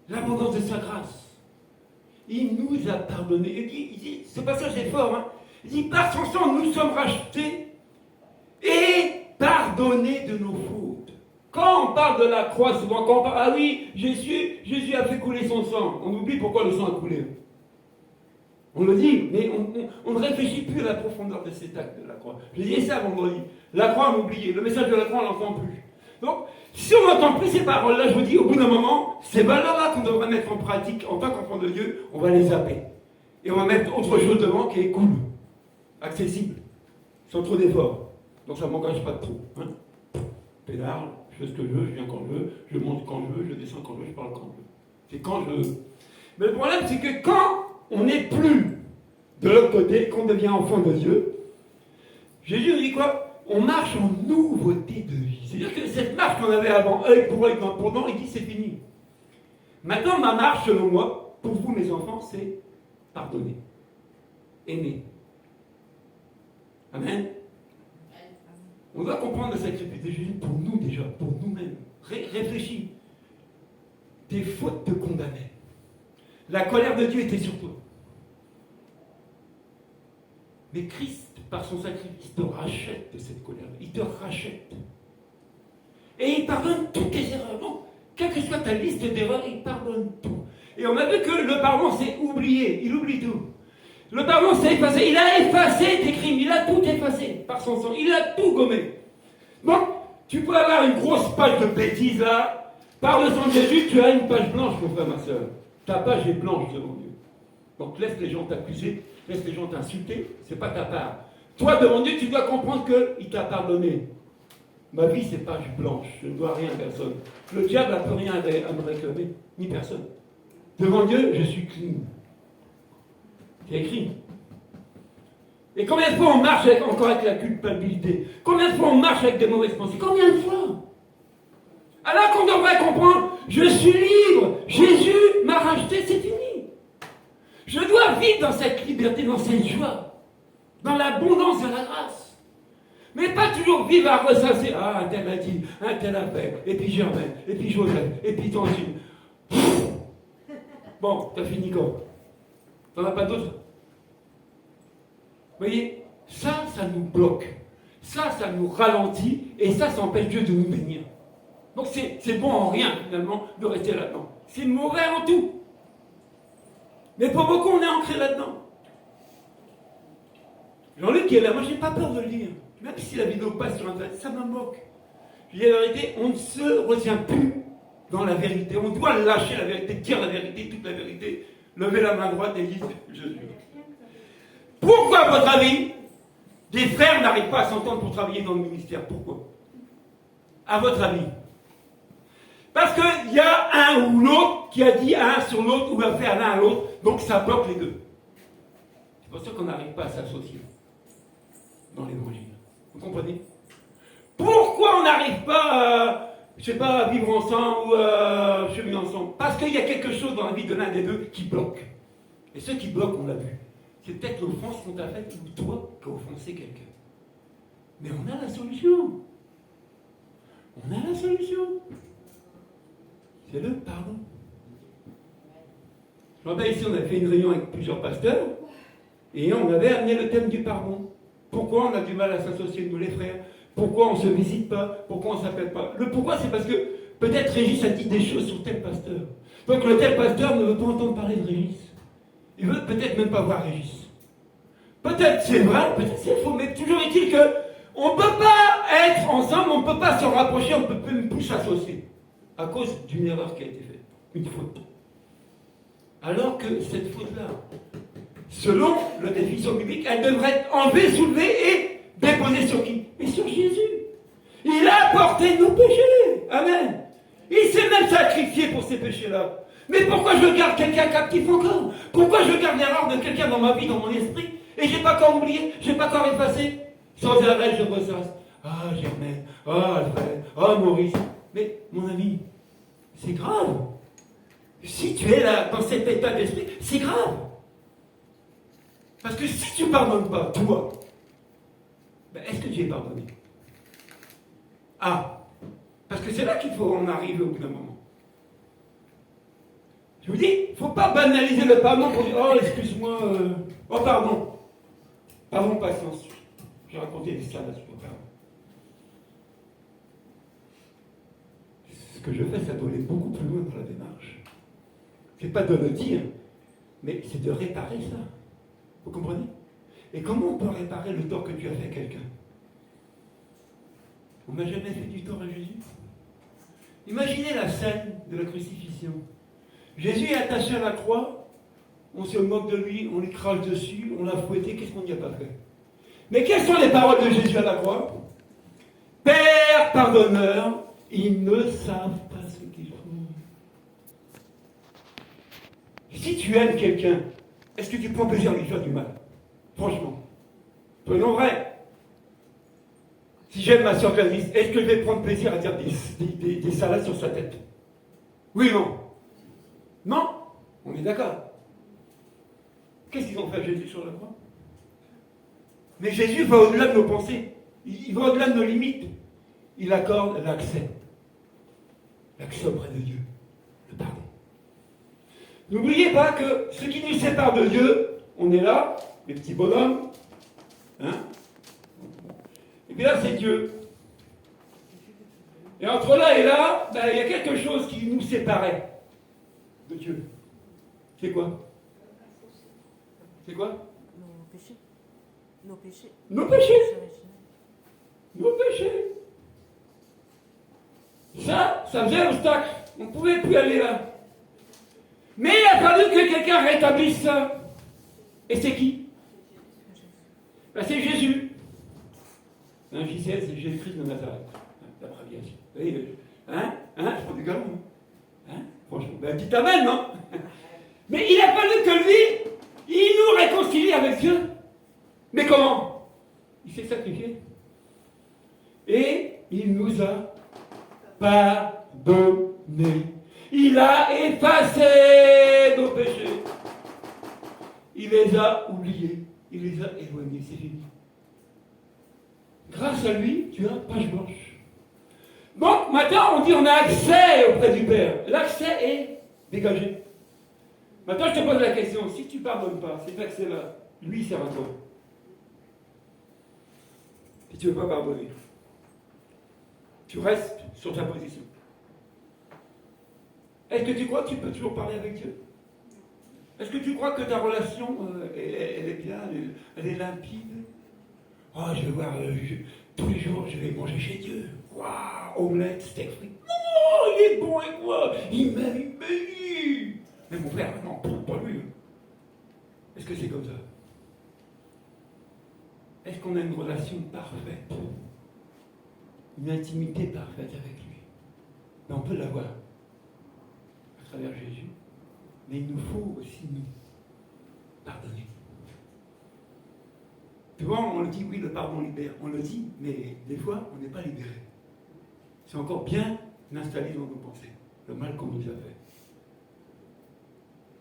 S5: L'abondance de sa grâce. Il nous a pardonnés. Il dit, ce passage est fort, hein. Il dit, par son sang, nous sommes rachetés et pardonnés de nos fautes. Quand on parle de la croix, souvent, quand on parle, ah oui, Jésus a fait couler son sang. On oublie pourquoi le sang a coulé. On le dit, mais on ne réfléchit plus à la profondeur de cet acte de la croix. Je disais ça vendredi. La croix, on oublie. Le message de la croix, on n'entend plus. Donc, si on n'entend plus ces paroles-là, je vous dis, au bout d'un moment, ces valeurs-là qu'on devrait mettre en pratique en tant qu'enfant de Dieu, on va les zapper. Et on va mettre autre chose devant qui est cool, accessible, sans trop d'efforts. Donc ça ne m'engage pas de trop. Hein. Pédale, je fais ce que je veux, je viens quand je veux, je monte quand je veux, je descends quand je veux, je parle quand je veux. C'est quand je veux. Mais le problème, c'est que quand on n'est plus de l'autre côté, qu'on devient enfant de Dieu, Jésus nous dit quoi? On marche en nouveauté de vie. C'est-à-dire que cette marche qu'on avait avant, œil pour œil, dent pour dent, il dit c'est fini. Maintenant, ma marche, selon moi, pour vous, mes enfants, c'est pardonner, aimer. Amen. On doit comprendre le sacrifice de Jésus pour nous déjà, pour nous-mêmes. Réfléchis. Tes fautes te condamnaient. La colère de Dieu était sur toi. Mais Christ, par son sacrifice, te rachète de cette colère. Il te rachète. Et il pardonne toutes tes erreurs. Non, quelle que soit ta liste d'erreurs, il pardonne tout. Et on a vu que le pardon, c'est oublier. Il oublie tout. Le pardon, c'est effacer. Il a effacé tes crimes. Il a tout effacé par son sang. Il a tout gommé. Donc, tu peux avoir une grosse page de bêtises là. Par le sang de Jésus, tu as une page blanche, mon frère, ma soeur. Ta page est blanche devant Dieu. Donc, laisse les gens t'accuser. Laisse les gens t'insulter. C'est pas ta part. Toi, devant Dieu, tu dois comprendre qu'il t'a pardonné. Ma vie, c'est page blanche. Je ne dois rien à personne. Le diable n'a plus rien à me réclamer. Ni personne. Devant Dieu, je suis clean. C'est écrit. Et combien de fois on marche encore avec la culpabilité? Combien de fois on marche avec des mauvaises pensées? Combien de fois? Alors qu'on devrait comprendre, je suis libre, Jésus m'a racheté, c'est fini. Je dois vivre dans cette liberté, dans cette joie, dans l'abondance de la grâce. Mais pas toujours vivre à ressasser. Ah, un tel a dit, un tel a fait, et puis Germaine, et puis Joseph, et puis Tantine. Bon, t'as fini quand? T'en as pas d'autres? Vous voyez, ça nous bloque. Ça nous ralentit. Et ça empêche Dieu de nous bénir. Donc c'est bon en rien, finalement, de rester là-dedans. C'est mauvais en tout. Mais pour beaucoup, on est ancré là-dedans. Jean-Luc qui est là, moi, j'ai pas peur de le dire. Même si la vidéo passe sur Internet, ça me moque. Je dis la vérité, on ne se retient plus dans la vérité. On doit lâcher la vérité, dire la vérité, toute la vérité. Levez la main droite et dites Jésus. Pourquoi, à votre avis, des frères n'arrivent pas à s'entendre pour travailler dans le ministère? Pourquoi? À votre avis? Parce qu'il y a un ou l'autre qui a dit un sur l'autre ou a fait l'un à l'autre, donc ça bloque les deux. C'est pour ça qu'on n'arrive pas à s'associer dans l'évangile. Vous comprenez? Pourquoi on n'arrive pas, à vivre ensemble ou à cheminer ensemble? Parce qu'il y a quelque chose dans la vie de l'un des deux qui bloque. Et ce qui bloque, on l'a vu. C'est peut-être l'offense qu'on t'a faite ou toi qui as offensé quelqu'un. Mais on a la solution. On a la solution. C'est le pardon. Je me rappelle ici, on a fait une réunion avec plusieurs pasteurs et on avait amené le thème du pardon. Pourquoi on a du mal à s'associer, nous les frères? Pourquoi on ne se visite pas? Pourquoi on ne s'appelle pas? Le pourquoi, c'est parce que peut-être Régis a dit des choses sur tel pasteur. Donc le tel pasteur ne veut pas entendre parler de Régis. Il veut peut-être même pas voir Régis. Peut-être c'est vrai, peut-être c'est faux, mais toujours est-il que on ne peut pas être ensemble, on ne peut pas se rapprocher, on ne peut même plus s'associer. À cause d'une erreur qui a été faite, une faute. Alors que cette faute-là, selon la définition biblique, elle devrait être enlevée, soulevée et déposée sur qui? Mais sur Jésus. Il a porté nos péchés. Amen. Il s'est même sacrifié pour ces péchés-là. Mais pourquoi je garde quelqu'un captif encore? Pourquoi je garde l'erreur de quelqu'un dans ma vie, dans mon esprit, et je n'ai pas encore oublié, je n'ai pas encore effacé? Sans arrêt, je ressasse. Ah, Germaine, ah, Alfred, ah, Maurice. Mais, mon ami, c'est grave. Si tu es là, dans cet état d'esprit, c'est grave. Parce que si tu ne pardonnes pas, toi, ben est-ce que tu es pardonné? Ah, parce que c'est là qu'il faut en arriver au bout d'un moment. Je vous dis, il ne faut pas banaliser le pardon pour dire, oh, excuse-moi, oh, pardon. Pardon, patience. J'ai raconté des histoires là-dessus. Pardon. Ce que je fais, ça doit aller beaucoup plus loin dans la démarche. C'est pas de le dire, mais c'est de réparer ça. Vous comprenez? Et comment on peut réparer le tort que tu as fait à quelqu'un? On n'a jamais fait du tort à Jésus. Imaginez la scène de la crucifixion. Jésus est attaché à la croix, on se moque de lui, on lui crache dessus, on l'a fouetté, qu'est-ce qu'on n'y a pas fait? Mais quelles sont les paroles de Jésus à la croix? Père pardonneur, ils ne savent pas ce qu'ils font. Si tu aimes quelqu'un, est-ce que tu prends plaisir à lui faire du mal? Franchement. Prenons vrai. Si j'aime ma soeur Gladys, est-ce que je vais prendre plaisir à dire des salades sur sa tête? Oui ou non? Non? On est d'accord. Qu'est-ce qu'ils ont fait à Jésus sur la croix? Mais Jésus va au-delà de nos pensées. Il va au-delà de nos limites. Il accorde l'accès. L'accès auprès de Dieu. Le pardon. N'oubliez pas que ce qui nous sépare de Dieu, on est là, les petits bonhommes, hein? Et puis là, c'est Dieu. Et entre là et là, ben, il y a quelque chose qui nous séparait de Dieu. C'est quoi? C'est quoi?
S4: Nos péchés. Nos péchés.
S5: Nos péchés.
S4: Originels.
S5: Nos péchés. Ça faisait obstacle. On ne pouvait plus aller là. Mais il a fallu que quelqu'un rétablisse ça. Et c'est qui? Ben, c'est Jésus. Un JCS, c'est Jésus-Christ de Nazareth. L'abréviation. Vous voyez, hein? Je prends du galon. Hein? Franchement. Ben, dites amen, non? Mais il a fallu que lui, il nous réconcilie avec Dieu. Mais comment? Il s'est sacrifié. Et il nous a pardonné. Il a effacé nos péchés. Il les a oubliés. Il les a éloignés. C'est fini. Grâce à lui, tu as page blanche. Donc maintenant, on dit on a accès auprès du Père. L'accès est dégagé. Maintenant, je te pose la question. Si tu ne pardonnes pas, cet accès-là, lui, il sert à quoi? Si tu ne veux pas pardonner, tu restes sur ta position. Est-ce que tu crois que tu peux toujours parler avec Dieu? Est-ce que tu crois que ta relation, elle est bien, elle est limpide? Oh, je vais voir, tous les jours, je vais manger chez Dieu. Waouh, omelette, steak frit. Oh, il est bon avec moi. Il m'aime, il me bénit. Mais mon frère, non, pas lui. Est-ce que c'est comme ça? Est-ce qu'on a une relation parfaite? Une intimité parfaite avec lui? Mais on peut l'avoir à travers Jésus. Mais il nous faut aussi nous pardonner. Tu vois, on le dit, oui, le pardon libère. On le dit, mais des fois, on n'est pas libéré. C'est encore bien installé dans nos pensées, le mal qu'on nous a fait.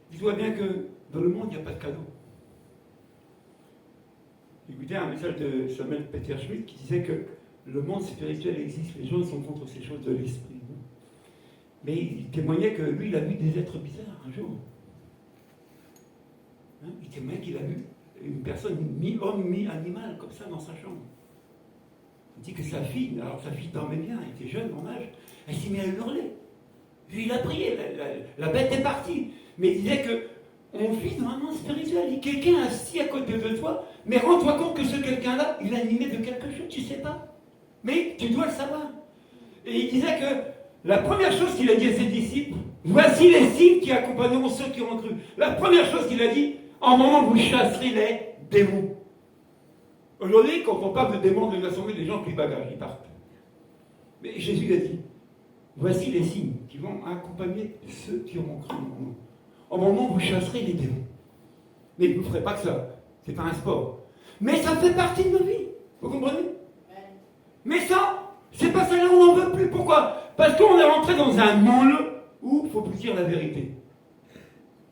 S5: Dis-toi bien que dans le monde, il n'y a pas de cadeau. Écoutez un message de Samuel Peter Schmidt qui disait que le monde spirituel existe, les gens sont contre ces choses de l'esprit. Mais il témoignait que lui, il a vu des êtres bizarres un jour. C'est le mec, il a vu une personne, mi-homme, mi-animal, comme ça, dans sa chambre. Il dit que sa fille, alors sa fille dormait bien, elle était jeune en âge, elle s'est mise à hurler. Puis il a prié, la bête est partie. Mais il disait que on vit dans un monde spirituel. Il dit, quelqu'un assis à côté de toi, mais rends-toi compte que ce quelqu'un-là, il est animé de quelque chose, tu ne sais pas. Mais tu dois le savoir. Et il disait que la première chose qu'il a dit à ses disciples, voici les signes qui accompagneront ceux qui auront cru. La première chose qu'il a dit, en moment où vous chasserez les démons. Aujourd'hui, quand on parle de démons de l'assemblée, les gens plient bagages, ils partent. Mais Jésus a dit, voici les signes qui vont accompagner ceux qui auront cru en mon nom. Au moment où vous chasserez les démons. Mais vous ne ferez pas que ça. C'est pas un sport. Mais ça fait partie de nos vies. Vous comprenez? Mais ça, c'est pas ça là, on n'en veut plus. Pourquoi? Parce qu'on est rentré dans un moule où il ne faut plus dire la vérité.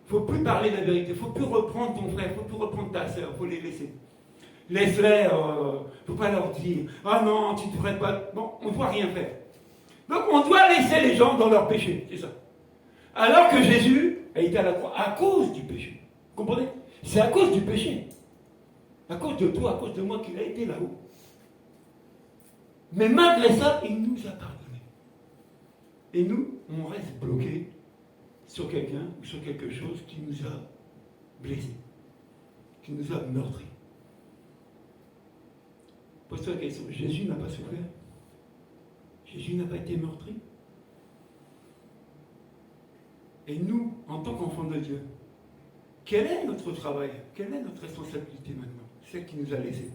S5: Il ne faut plus parler de la vérité. Il ne faut plus reprendre ton frère, il ne faut plus reprendre ta soeur, il faut les laisser. Laisse-les, il ne faut pas leur dire, ah non, tu ne devrais pas. Bon, on ne doit rien faire. Donc on doit laisser les gens dans leur péché, c'est ça. Alors que Jésus a été à la croix à cause du péché. Vous comprenez? C'est à cause du péché. À cause de toi, à cause de moi qu'il a été là-haut. Mais malgré ça, il nous a pardonné. Et nous, on reste bloqués sur quelqu'un ou sur quelque chose qui nous a blessés, qui nous a meurtris. Pose-toi la question, Jésus n'a pas souffert? Jésus n'a pas été meurtri? Et nous, en tant qu'enfants de Dieu, quel est notre travail? Quelle est notre responsabilité maintenant? Celle qui nous a laissés.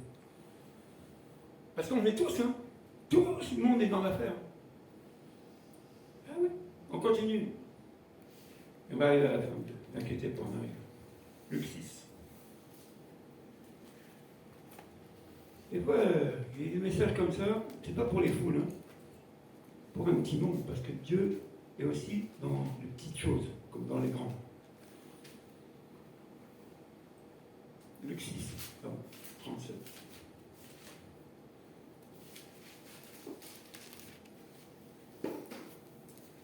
S5: Parce qu'on est tous, hein? Tout le monde est dans l'affaire. Ah oui, on continue. Et bien, il a la fin, n'inquiétez pas, on arrive. Luc 6. Et fois, il y a des messages comme ça, c'est pas pour les foules, hein? Pour un petit nombre, parce que Dieu est aussi dans les petites choses, comme dans les grands. Luc 6, pardon, 37.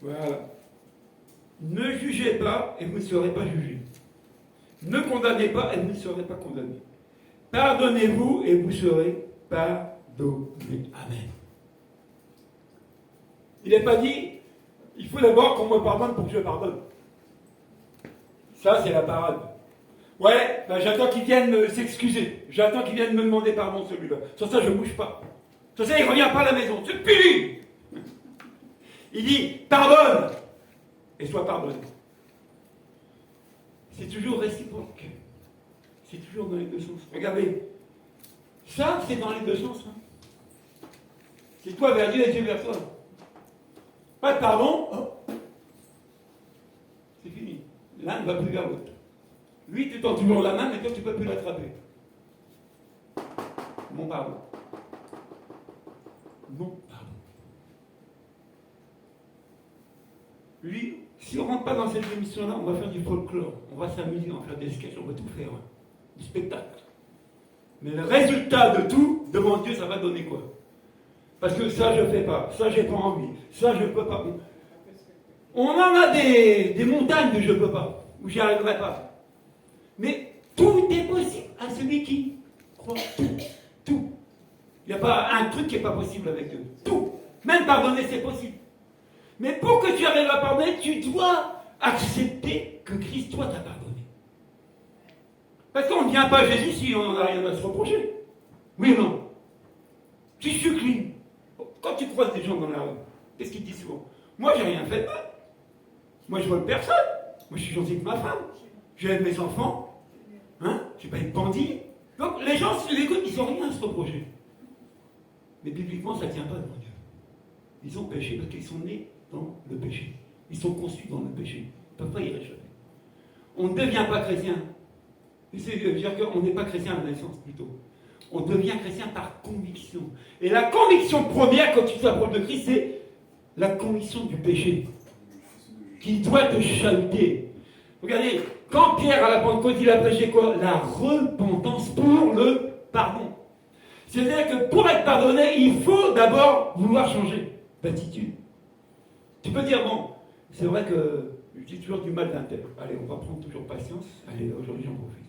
S5: Voilà. Ne jugez pas et vous ne serez pas jugés. Ne condamnez pas et vous ne serez pas condamnés. Pardonnez-vous et vous serez pardonnés. Amen. Il n'est pas dit, il faut d'abord qu'on me pardonne pour que je pardonne. Ça, c'est la parade. Ouais, ben j'attends qu'il vienne s'excuser. J'attends qu'il vienne me demander pardon, celui-là. Sur ça, je ne bouge pas. Sur ça, il ne revient pas à la maison. C'est puni. Il dit, pardonne et sois pardonné. C'est toujours réciproque. C'est toujours dans les deux sens. Regardez, ça, c'est dans les deux sens. Hein. C'est toi vers Dieu et Dieu vers toi. Pas de pardon, oh. C'est fini. L'un ne va plus vers l'autre. Lui, tu tends toujours la main, mais toi, tu ne peux plus l'attraper. Mon pardon. Mon pardon. Lui, si on ne rentre pas dans cette émission-là, on va faire du folklore, on va s'amuser, on va faire des sketchs, on va tout faire. Hein. Du spectacle. Mais le résultat de tout, devant Dieu, ça va donner quoi? Parce que ça, je ne fais pas, ça, j'ai pas envie, ça, je ne peux pas. On en a des montagnes que je ne peux pas, où j'y arriverai pas. Mais tout est possible à celui qui croit. Tout. Il n'y a pas un truc qui n'est pas possible avec Dieu. Tout. Même pardonner, c'est possible. Mais pour que tu arrives à pardonner, tu dois accepter que Christ, toi, t'a pardonné. Parce qu'on ne vient pas à Jésus si on n'a rien à se reprocher. Oui ou non? Tu supplie. Quand tu croises des gens dans la rue, qu'est-ce qu'ils te disent souvent? Moi, j'ai rien fait de mal. Moi, je vole personne. Moi, je suis gentil avec ma femme. J'aime mes enfants. Hein? Je ne suis pas une bandit. Donc, les gens, s'ils l'écoutent, ils n'ont rien à se reprocher. Mais bibliquement, ça ne tient pas devant Dieu. Ils ont péché parce qu'ils sont nés dans le péché. Ils sont conçus dans le péché. Ils ne peuvent pas y réchapper. On ne devient pas chrétien. C'est-à-dire qu'on n'est pas chrétien à la naissance, plutôt. On devient chrétien par conviction. Et la conviction première, quand tu t'approches de Christ, c'est la conviction du péché. Qui doit te chahuter. Regardez, quand Pierre à la Pentecôte, il a prêché quoi? La repentance pour le pardon. C'est-à-dire que pour être pardonné, il faut d'abord vouloir changer d'attitude. Tu peux dire, bon, c'est vrai que je dis toujours du mal d'un tel. Allez, on va prendre toujours patience. Allez, aujourd'hui j'en profite.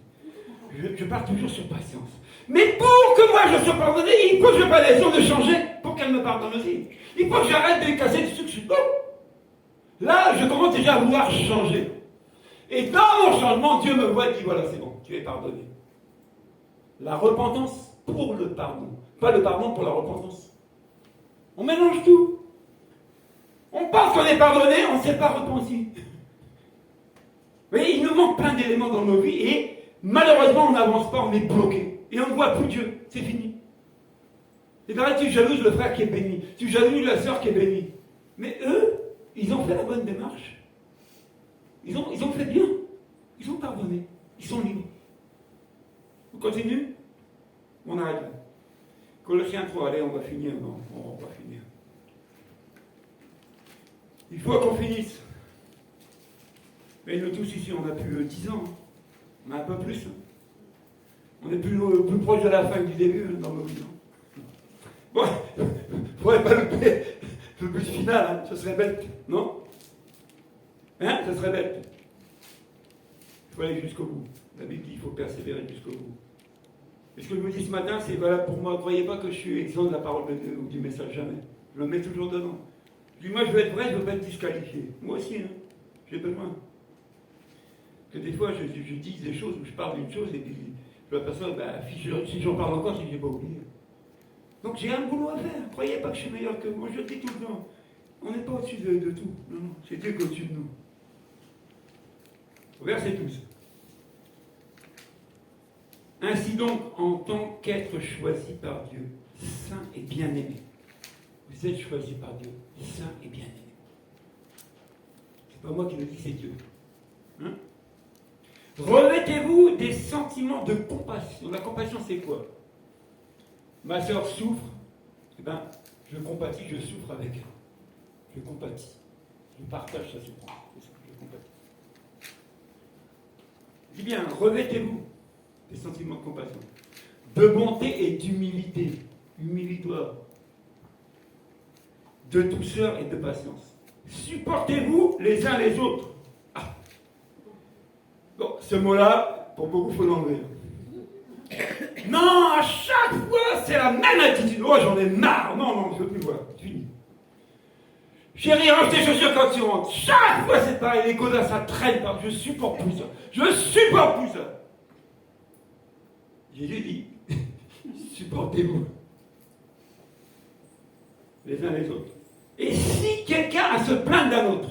S5: Je pars toujours sur patience. Mais pour que moi je sois pardonné, il faut que je pas raison de changer pour qu'elle me pardonne aussi. Il faut que j'arrête de casser du sucre sur le dos. Là, je commence déjà à vouloir changer. Et dans mon changement, Dieu me voit et dit, voilà, c'est bon, tu es pardonné. La repentance pour le pardon. Pas le pardon pour la repentance. On mélange tout. On pense qu'on est pardonné, on ne s'est pas repenti. Vous voyez, il nous manque plein d'éléments dans nos vies et malheureusement, on n'avance pas, on est bloqué. Et on ne voit plus Dieu. C'est fini. Et pareil, tu jalouses le frère qui est béni. Tu jalouses la sœur qui est bénie. Mais eux, ils ont fait la bonne démarche. Ils ont fait bien. Ils ont pardonné. Ils sont libres. On continue? On arrête là. Colossiens 3, allez, on va finir. Non, on va finir. Il faut qu'on finisse. Mais nous tous ici, on a plus 10 ans. On a un peu plus. On est plus proche de la fin que du début dans nos vies. Bon, il ne faudrait pas louper le but final, hein. Ce serait bête, non? Hein? Ce serait bête. Il faut aller jusqu'au bout. La Bible dit qu'il faut persévérer jusqu'au bout. Et ce que je vous dis ce matin, c'est voilà, pour moi, ne croyez pas que je suis exempt de la parole de Dieu ou du message, jamais. Je le mets toujours dedans. Je dis, moi, je veux être vrai, je ne veux pas être disqualifié. Moi aussi, hein. J'ai besoin. Que des fois, je dis des choses où je parle d'une chose et puis je m'aperçois, si j'en parle encore, c'est que je n'ai pas oublié. Donc j'ai un boulot à faire. Ne croyez pas que je suis meilleur que vous. Moi, je le dis tout le temps. On n'est pas au-dessus de tout. Non, non. C'est Dieu qui est au-dessus de nous. Verset 12. Ainsi donc, en tant qu'être choisi par Dieu, saint et bien-aimé. Vous êtes choisi par Dieu, saint et bien-aimé. C'est pas moi qui le dis, c'est Dieu. Hein? Revêtez-vous des sentiments de compassion. La compassion, c'est quoi? Ma sœur souffre, eh bien, je compatis, je souffre avec elle. Je compatis. Je partage sa souffrance. Je compatis. Je dis bien, revêtez-vous des sentiments de compassion, de bonté et d'humilité. Humilie-toi. De douceur et de patience. Supportez-vous les uns les autres. Ah. Bon, ce mot-là, pour beaucoup, il faut l'enlever. Non, à chaque fois, c'est la même attitude. Oh, j'en ai marre. Non, non, je ne veux plus voir. Fini. Chérie, range tes chaussures quand tu rentres. Chaque fois, c'est pareil. Les godasses, ça traîne pas. Je supporte plus ça. Je supporte plus ça. Jésus dit, supportez-vous les uns les autres. Et si quelqu'un a se plaindre d'un autre,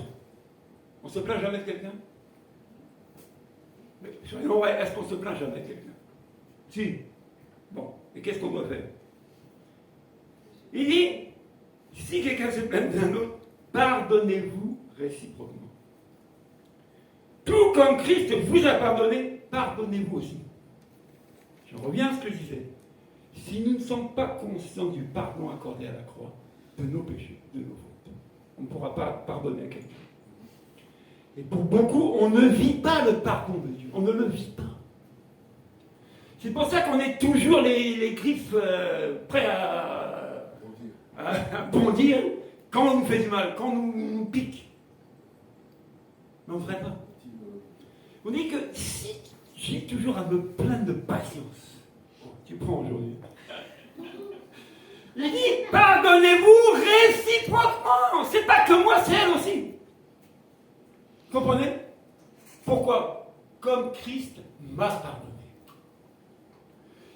S5: on se plaint jamais de quelqu'un? Mais soyons vrais, est-ce qu'on se plaint jamais de quelqu'un? Si. Bon, et qu'est-ce qu'on doit faire? Il dit, si quelqu'un se plaint d'un autre, pardonnez-vous réciproquement. Tout comme Christ vous a pardonné, pardonnez-vous aussi. Je reviens à ce que je disais. Si nous ne sommes pas conscients du pardon accordé à la croix, de nos péchés, de nos fautes, on ne pourra pas pardonner à quelqu'un. Et pour beaucoup, on ne vit pas le pardon de Dieu. On ne le vit pas. C'est pour ça qu'on est toujours les griffes prêts à bondir quand on nous fait du mal, quand on nous pique. Mais on ne ferait pas. On dit que si j'ai toujours à me plaindre de patience, tu prends aujourd'hui. Il dit, pardonnez-vous réciproquement. C'est pas que moi, c'est elle aussi. Comprenez? Pourquoi? Comme Christ m'a pardonné.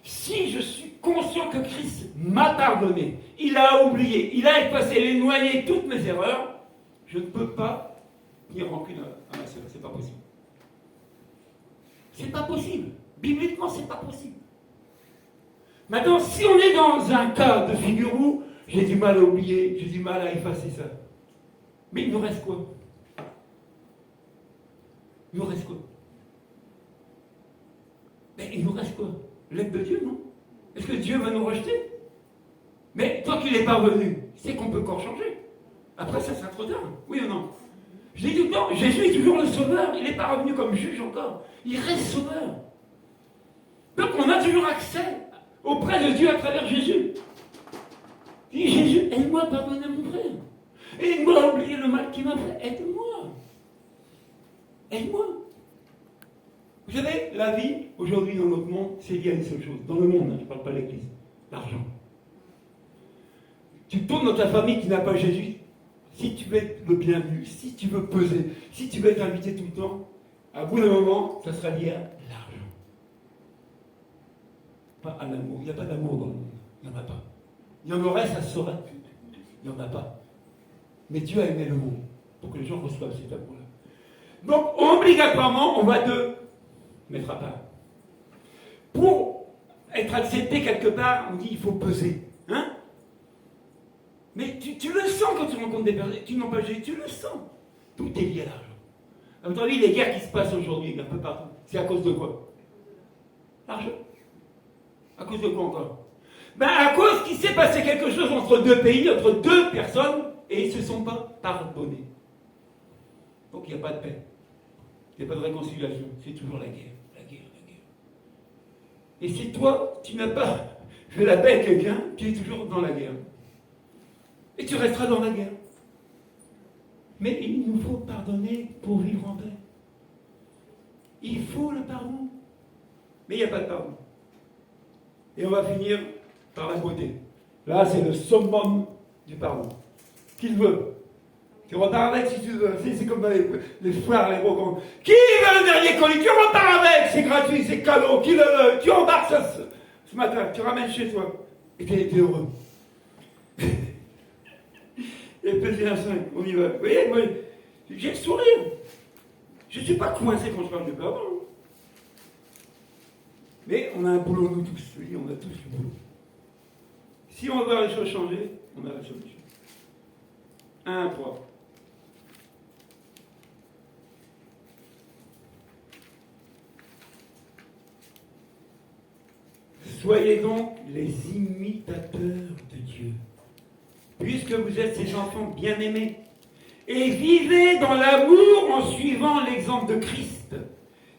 S5: Si je suis conscient que Christ m'a pardonné, il a oublié, il a effacé, il a noyé toutes mes erreurs, je ne peux pas tenir rancune à ma sœur. C'est pas possible. C'est pas possible. Bibliquement, c'est pas possible. Maintenant, si on est dans un cas de figure où j'ai du mal à oublier, j'ai du mal à effacer ça, mais il nous reste quoi? Il nous reste quoi? Mais il nous reste quoi? L'aide de Dieu, non? Est-ce que Dieu va nous rejeter? Mais tant qu'il n'est pas revenu, c'est qu'on peut encore changer. Après ça sera trop tard. Oui ou non? Je dis tout le temps, Jésus est toujours le sauveur. Il n'est pas revenu comme juge encore. Il reste sauveur. Donc on a toujours accès auprès de Dieu à travers Jésus. Il dit, Jésus, aide-moi à pardonner mon frère. Aide-moi à oublier le mal qu'il m'a fait. Aide-moi. Aide-moi. Vous savez, la vie, aujourd'hui, dans notre monde, c'est lié à une seule chose. Dans le monde, hein, je ne parle pas de l'Église. L'argent. Tu tournes dans ta famille qui n'a pas Jésus. Si tu veux être le bienvenu, si tu veux peser, si tu veux être invité tout le temps, à bout d'un moment, ça sera lié à l'argent. Pas à l'amour. Il n'y a pas d'amour dans le monde. Il n'y en a pas. Il y en aurait, ça se saurait. Il n'y en a pas. Mais Dieu a aimé le monde pour que les gens reçoivent cet amour-là. Donc, obligatoirement, on va te mettre à part. Pour être accepté quelque part, on dit il faut peser. Hein? Mais tu le sens quand tu rencontres des personnes qui n'ont pas Jésus, tu le sens. Tout est lié à l'argent. À votre avis, les guerres qui se passent aujourd'hui, un peu partout, c'est à cause de quoi? L'argent. À cause de quoi encore? Ben, à cause qu'il s'est passé quelque chose entre deux pays, entre deux personnes, et ils ne se sont pas pardonnés. Donc il n'y a pas de paix. Il n'y a pas de réconciliation. C'est toujours la guerre, la guerre, la guerre. Et si toi, tu n'as pas fait la paix avec quelqu'un, tu es toujours dans la guerre. Et tu resteras dans la guerre. Mais il nous faut pardonner pour vivre en paix. Il faut le pardon. Mais il n'y a pas de pardon. Et on va finir par la beauté. Là, c'est le summum du pardon. Qu'il veut. Tu repars avec si tu veux. C'est comme les frères, les gros. Qui veut le dernier colis? Tu repars avec. C'est gratuit, c'est cadeau. Qui le veut? Tu embarques ça ce matin. Tu ramènes chez toi. Et tu es heureux. Et pesé un 5. On y va. Vous voyez, moi, j'ai le sourire. Je ne suis pas coincé quand je parle de pardon. Mais on a un boulot, nous tous. Oui, on a tous le boulot. Si on veut voir les choses changer, on a la solution. 1, 3. Soyez donc les imitateurs de Dieu, puisque vous êtes ses enfants bien-aimés, et vivez dans l'amour en suivant l'exemple de Christ,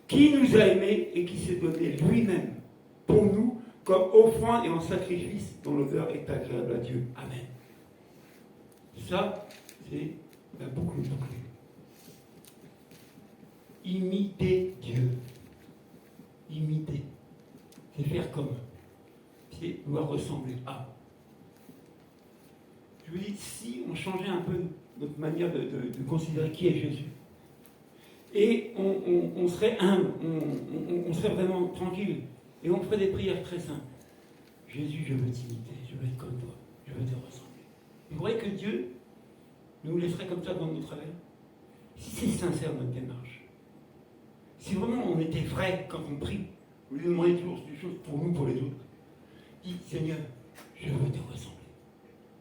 S5: qui nous a aimés et qui s'est donné lui-même pour nous comme offrande et en sacrifice dont l'odeur est agréable à Dieu. Amen. Ça, c'est la boucle bouclée. Imiter Dieu. Imiter. C'est faire comme. C'est vouloir ressembler à. Je vous dis, si on changeait un peu notre manière de considérer qui est Jésus, et on serait humble, on serait vraiment tranquille, et on ferait des prières très simples. Jésus, je veux t'imiter, je veux être comme toi, je veux te ressembler. Vous croyez que Dieu nous laisserait comme ça dans nos travers? Si c'est sincère notre démarche, si vraiment on était vrai quand on prie, au lieu de demander toujours des choses pour nous, pour les autres, dis Seigneur, je veux te ressembler,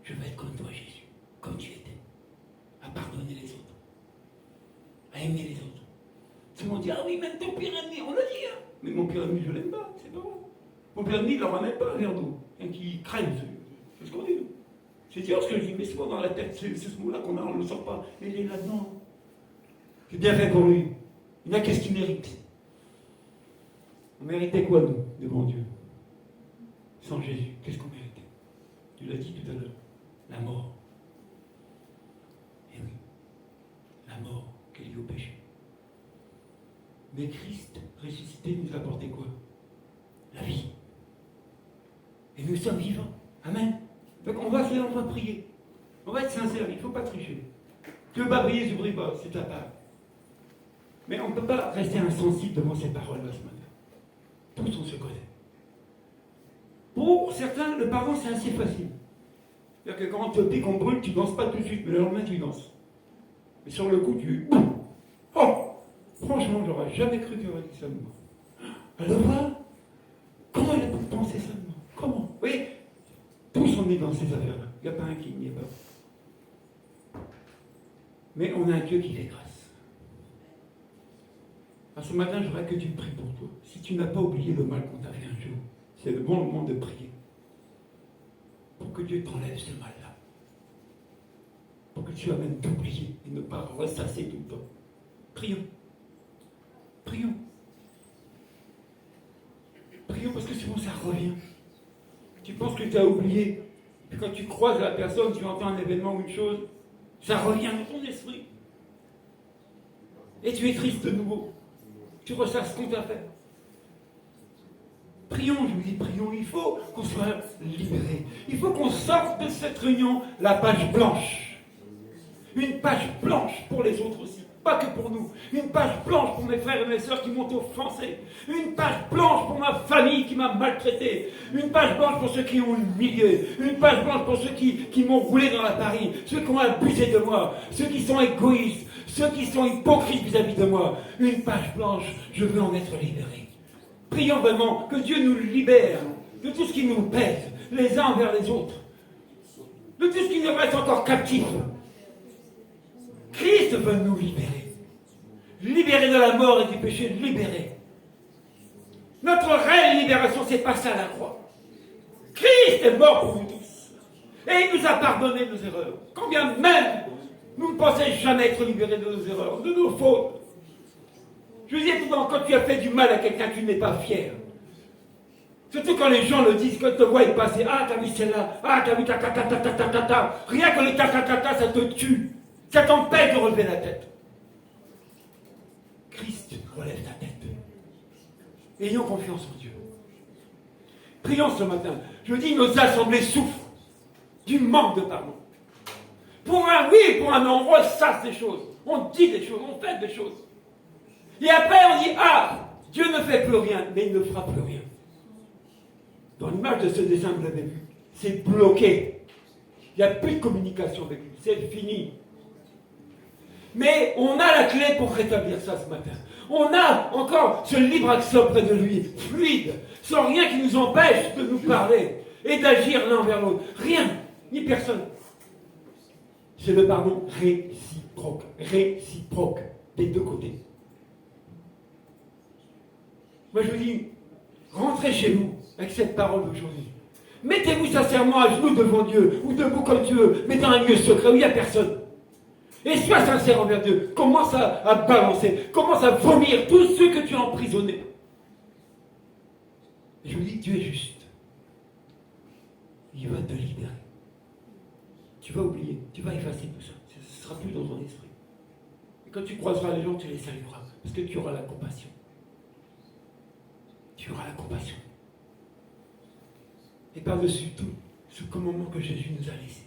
S5: je veux être comme toi Jésus, comme tu étais, à pardonner les autres, à aimer les autres. Tout le monde dit, ah oui, même ton pire ennemi, on l'a dit, hein. Mais mon pire ennemi, je l'aime pas, c'est pas bon. Mon pire ennemi, il ne leur ramène pas un verre d'eau, qui craigne, c'est ce qu'on dit. C'est dur ce que je dis, mais souvent dans la tête, c'est ce mot-là qu'on a, on ne le sort pas. Mais il est là-dedans. C'est bien fait pour lui. Il n'a qu'est-ce qu'il mérite. On méritait quoi, nous, devant Dieu? Sans Jésus, qu'est-ce qu'on méritait? Tu l'as dit tout à l'heure. La mort. Eh oui. La mort qui est liée au péché. Mais Christ, ressuscité, nous a apporté quoi? La vie. Et nous sommes vivants. Amen. Donc on va prier. On va être sincère, il ne faut pas tricher. Tu ne veux pas prier, tu ne pries pas, c'est ta part. Mais on ne peut pas rester insensible devant ces paroles-là ce matin. Tous on se connaît. Pour certains, le pardon c'est assez facile. C'est-à-dire que quand dès qu'on brûle, tu ne danses pas tout de suite, mais le lendemain tu danses. Mais sur le coup, tu... Oh! Franchement, j'aurais jamais cru qu'il aurait dit ça de moi. Alors voilà, comment elle a pu penser ça de moi? Comment? Oui, tous on est dans ces affaires-là. Il n'y a pas un qui n'y est pas. Mais on a un Dieu qui fait grâce. Alors ce matin, je voudrais que tu pries pour toi. Si tu n'as pas oublié le mal qu'on t'a fait un jour, c'est le bon moment de prier. Pour que Dieu t'enlève ce mal-là. Pour que tu amènes d'oublier et ne pas ressasser tout le temps. Prions. Prions. Prions parce que souvent ça revient. Tu penses que tu as oublié. Puis quand tu croises la personne, tu entends un événement ou une chose, ça revient dans ton esprit. Et tu es triste de nouveau. tu ressasses ce qu'on t'a fait. Prions, je vous dis, prions, il faut qu'on soit libérés. Il faut qu'on sorte de cette réunion la page blanche. Une page blanche pour les autres aussi, pas que pour nous. Une page blanche pour mes frères et mes sœurs qui m'ont offensé. Une page blanche pour ma famille qui m'a maltraité. Une page blanche pour ceux qui ont humilié. Une page blanche pour ceux qui m'ont roulé dans la farine. Ceux qui ont abusé de moi. Ceux qui sont égoïstes. Ceux qui sont hypocrites vis-à-vis de moi. Une page blanche, je veux en être libéré. Prions vraiment que Dieu nous libère de tout ce qui nous pèse, les uns envers les autres. De tout ce qui nous reste encore captif. Christ veut nous libérer. Libérer de la mort et du péché, libérer. Notre réelle libération, c'est pas ça la croix. Christ est mort pour nous tous. Et il nous a pardonné nos erreurs. Quand bien même, nous ne pensons jamais être libérés de nos erreurs, de nos fautes. Je vous dis tout le temps, quand tu as fait du mal à quelqu'un, tu n'es pas fier. Surtout quand les gens le disent, quand ils te voient passer, ah, t'as vu celle-là, ah, t'as vu ta ta ta ta ta ta ta ta. Rien que le ta ta ta ta, ça te tue. Ça t'empêche de relever la tête. Christ relève ta tête. Ayons confiance en Dieu. Prions ce matin. Je dis, nos assemblées souffrent du manque de pardon. Pour un oui, pour un non, on ressasse des choses. On dit des choses, on fait des choses. Et après on dit, ah, Dieu ne fait plus rien, mais il ne fera plus rien. Dans l'image de ce dessin, vous l'avez vu, c'est bloqué. Il n'y a plus de communication avec lui, c'est fini. Mais on a la clé pour rétablir ça ce matin. On a encore ce libre accès auprès de lui, fluide, sans rien qui nous empêche de nous parler et d'agir l'un vers l'autre. Rien, ni personne. C'est le pardon réciproque, des deux côtés. Moi je vous dis, rentrez chez vous avec cette parole d'aujourd'hui. Mettez-vous sincèrement à genoux devant Dieu, ou debout comme tu veux, mais dans un lieu secret où il n'y a personne. Et sois sincère envers Dieu. Commence à balancer, commence à vomir tous ceux que tu as emprisonnés. Et je vous dis, Dieu est juste. Il va te libérer. Tu vas oublier, tu vas effacer tout ça. Ça ne sera plus dans ton esprit. Et quand tu croiseras les gens, tu les salueras, parce que tu auras la compassion. Tu auras la compassion. Et par-dessus tout, ce commandement que Jésus nous a laissé.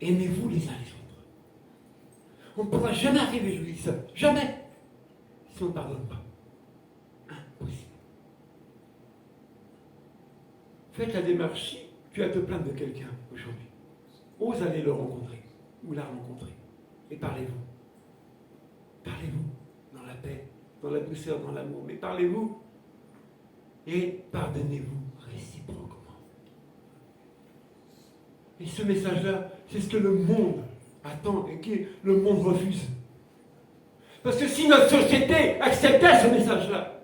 S5: Aimez-vous les uns les autres. On ne pourra jamais arriver, je vous dis ça, jamais, si on ne pardonne pas. Impossible. Faites la démarche si tu as à te plaindre de quelqu'un aujourd'hui. Ose aller le rencontrer, ou la rencontrer, et parlez-vous. Parlez-vous dans la paix, dans la douceur, dans l'amour, mais parlez-vous et pardonnez-vous réciproquement. Et ce message-là, c'est ce que le monde attend et que le monde refuse. Parce que si notre société acceptait ce message-là,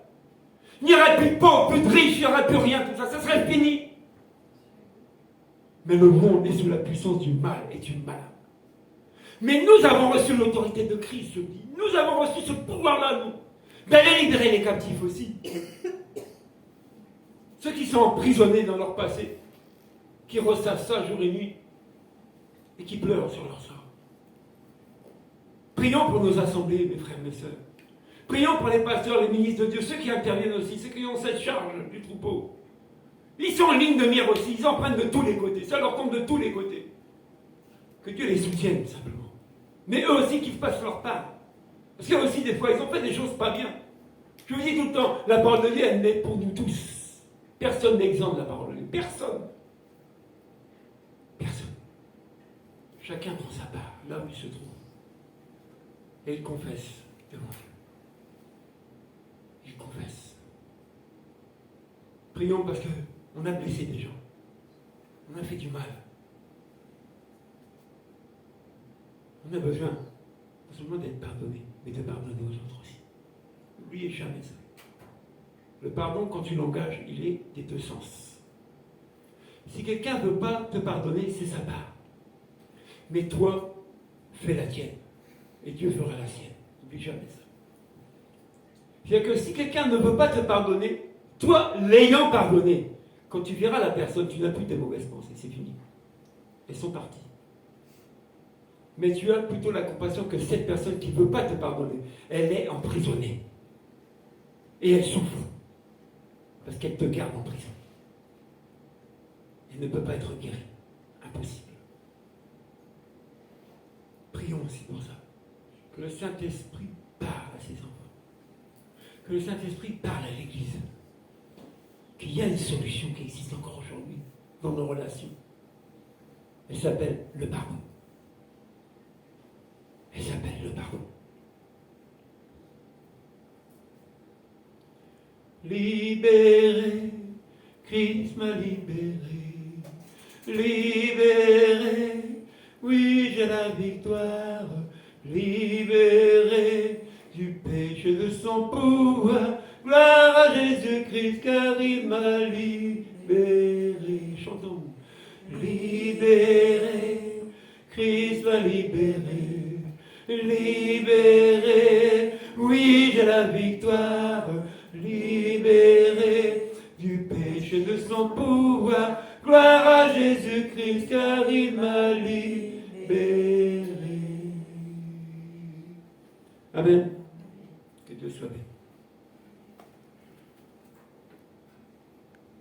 S5: il n'y aurait plus de pauvres, plus de riches, il n'y aurait plus rien, tout ça, ça serait fini. Mais le monde est sous la puissance du mal et du malin. Mais nous avons reçu l'autorité de Christ, je dis. Nous avons reçu ce pouvoir-là, nous, d'aller libérer les captifs aussi. Ceux qui sont emprisonnés dans leur passé, qui ressassent ça jour et nuit, et qui pleurent sur leur sort. Prions pour nos assemblées, mes frères, mes sœurs. Prions pour les pasteurs, les ministres de Dieu, ceux qui interviennent aussi, ceux qui ont cette charge du troupeau. Ils sont en ligne de mire aussi, ils en prennent de tous les côtés, ça leur tombe de tous les côtés. Que Dieu les soutienne, simplement. Mais eux aussi qu'ils fassent leur part. Parce qu'il y a aussi des fois, ils ont fait des choses pas bien. Je vous dis tout le temps, la parole de Dieu, elle est pour nous tous. Personne n'est exempt de la parole de Dieu. Personne. Personne. Chacun prend sa part, là où il se trouve. Et il confesse devant Dieu. Il confesse. Prions parce qu'on a blessé des gens. On a fait du mal. On a besoin, non seulement d'être pardonné, mais de pardonner aux autres aussi. N'oubliez jamais ça. Le pardon, quand tu l'engages, il est des deux sens. Si quelqu'un ne veut pas te pardonner, c'est sa part. Mais toi, fais la tienne. Et Dieu fera la sienne. N'oublie jamais ça. C'est-à-dire que si quelqu'un ne veut pas te pardonner, toi, l'ayant pardonné, quand tu verras la personne, tu n'as plus tes mauvaises pensées, c'est fini. Elles sont parties. Mais tu as plutôt la compassion que cette personne qui ne veut pas te pardonner, elle est emprisonnée. Et elle souffre. Parce qu'elle te garde en prison. Elle ne peut pas être guérie. Impossible. Prions aussi pour ça. Que le Saint-Esprit parle à ses enfants. Que le Saint-Esprit parle à l'Église. Qu'il y a une solution qui existe encore aujourd'hui dans nos relations. Elle s'appelle le pardon. Elle s'appelle le pardon. Libéré, Christ m'a libéré. Libéré, oui j'ai la victoire. Libéré du péché de son pouvoir. Gloire à Jésus-Christ car il m'a libéré. Chantons. Libéré, Christ m'a libéré. Libéré, oui j'ai la victoire. Libéré du péché de son pouvoir. Gloire à Jésus-Christ car il m'a libéré. Amen. Que Dieu soit béni.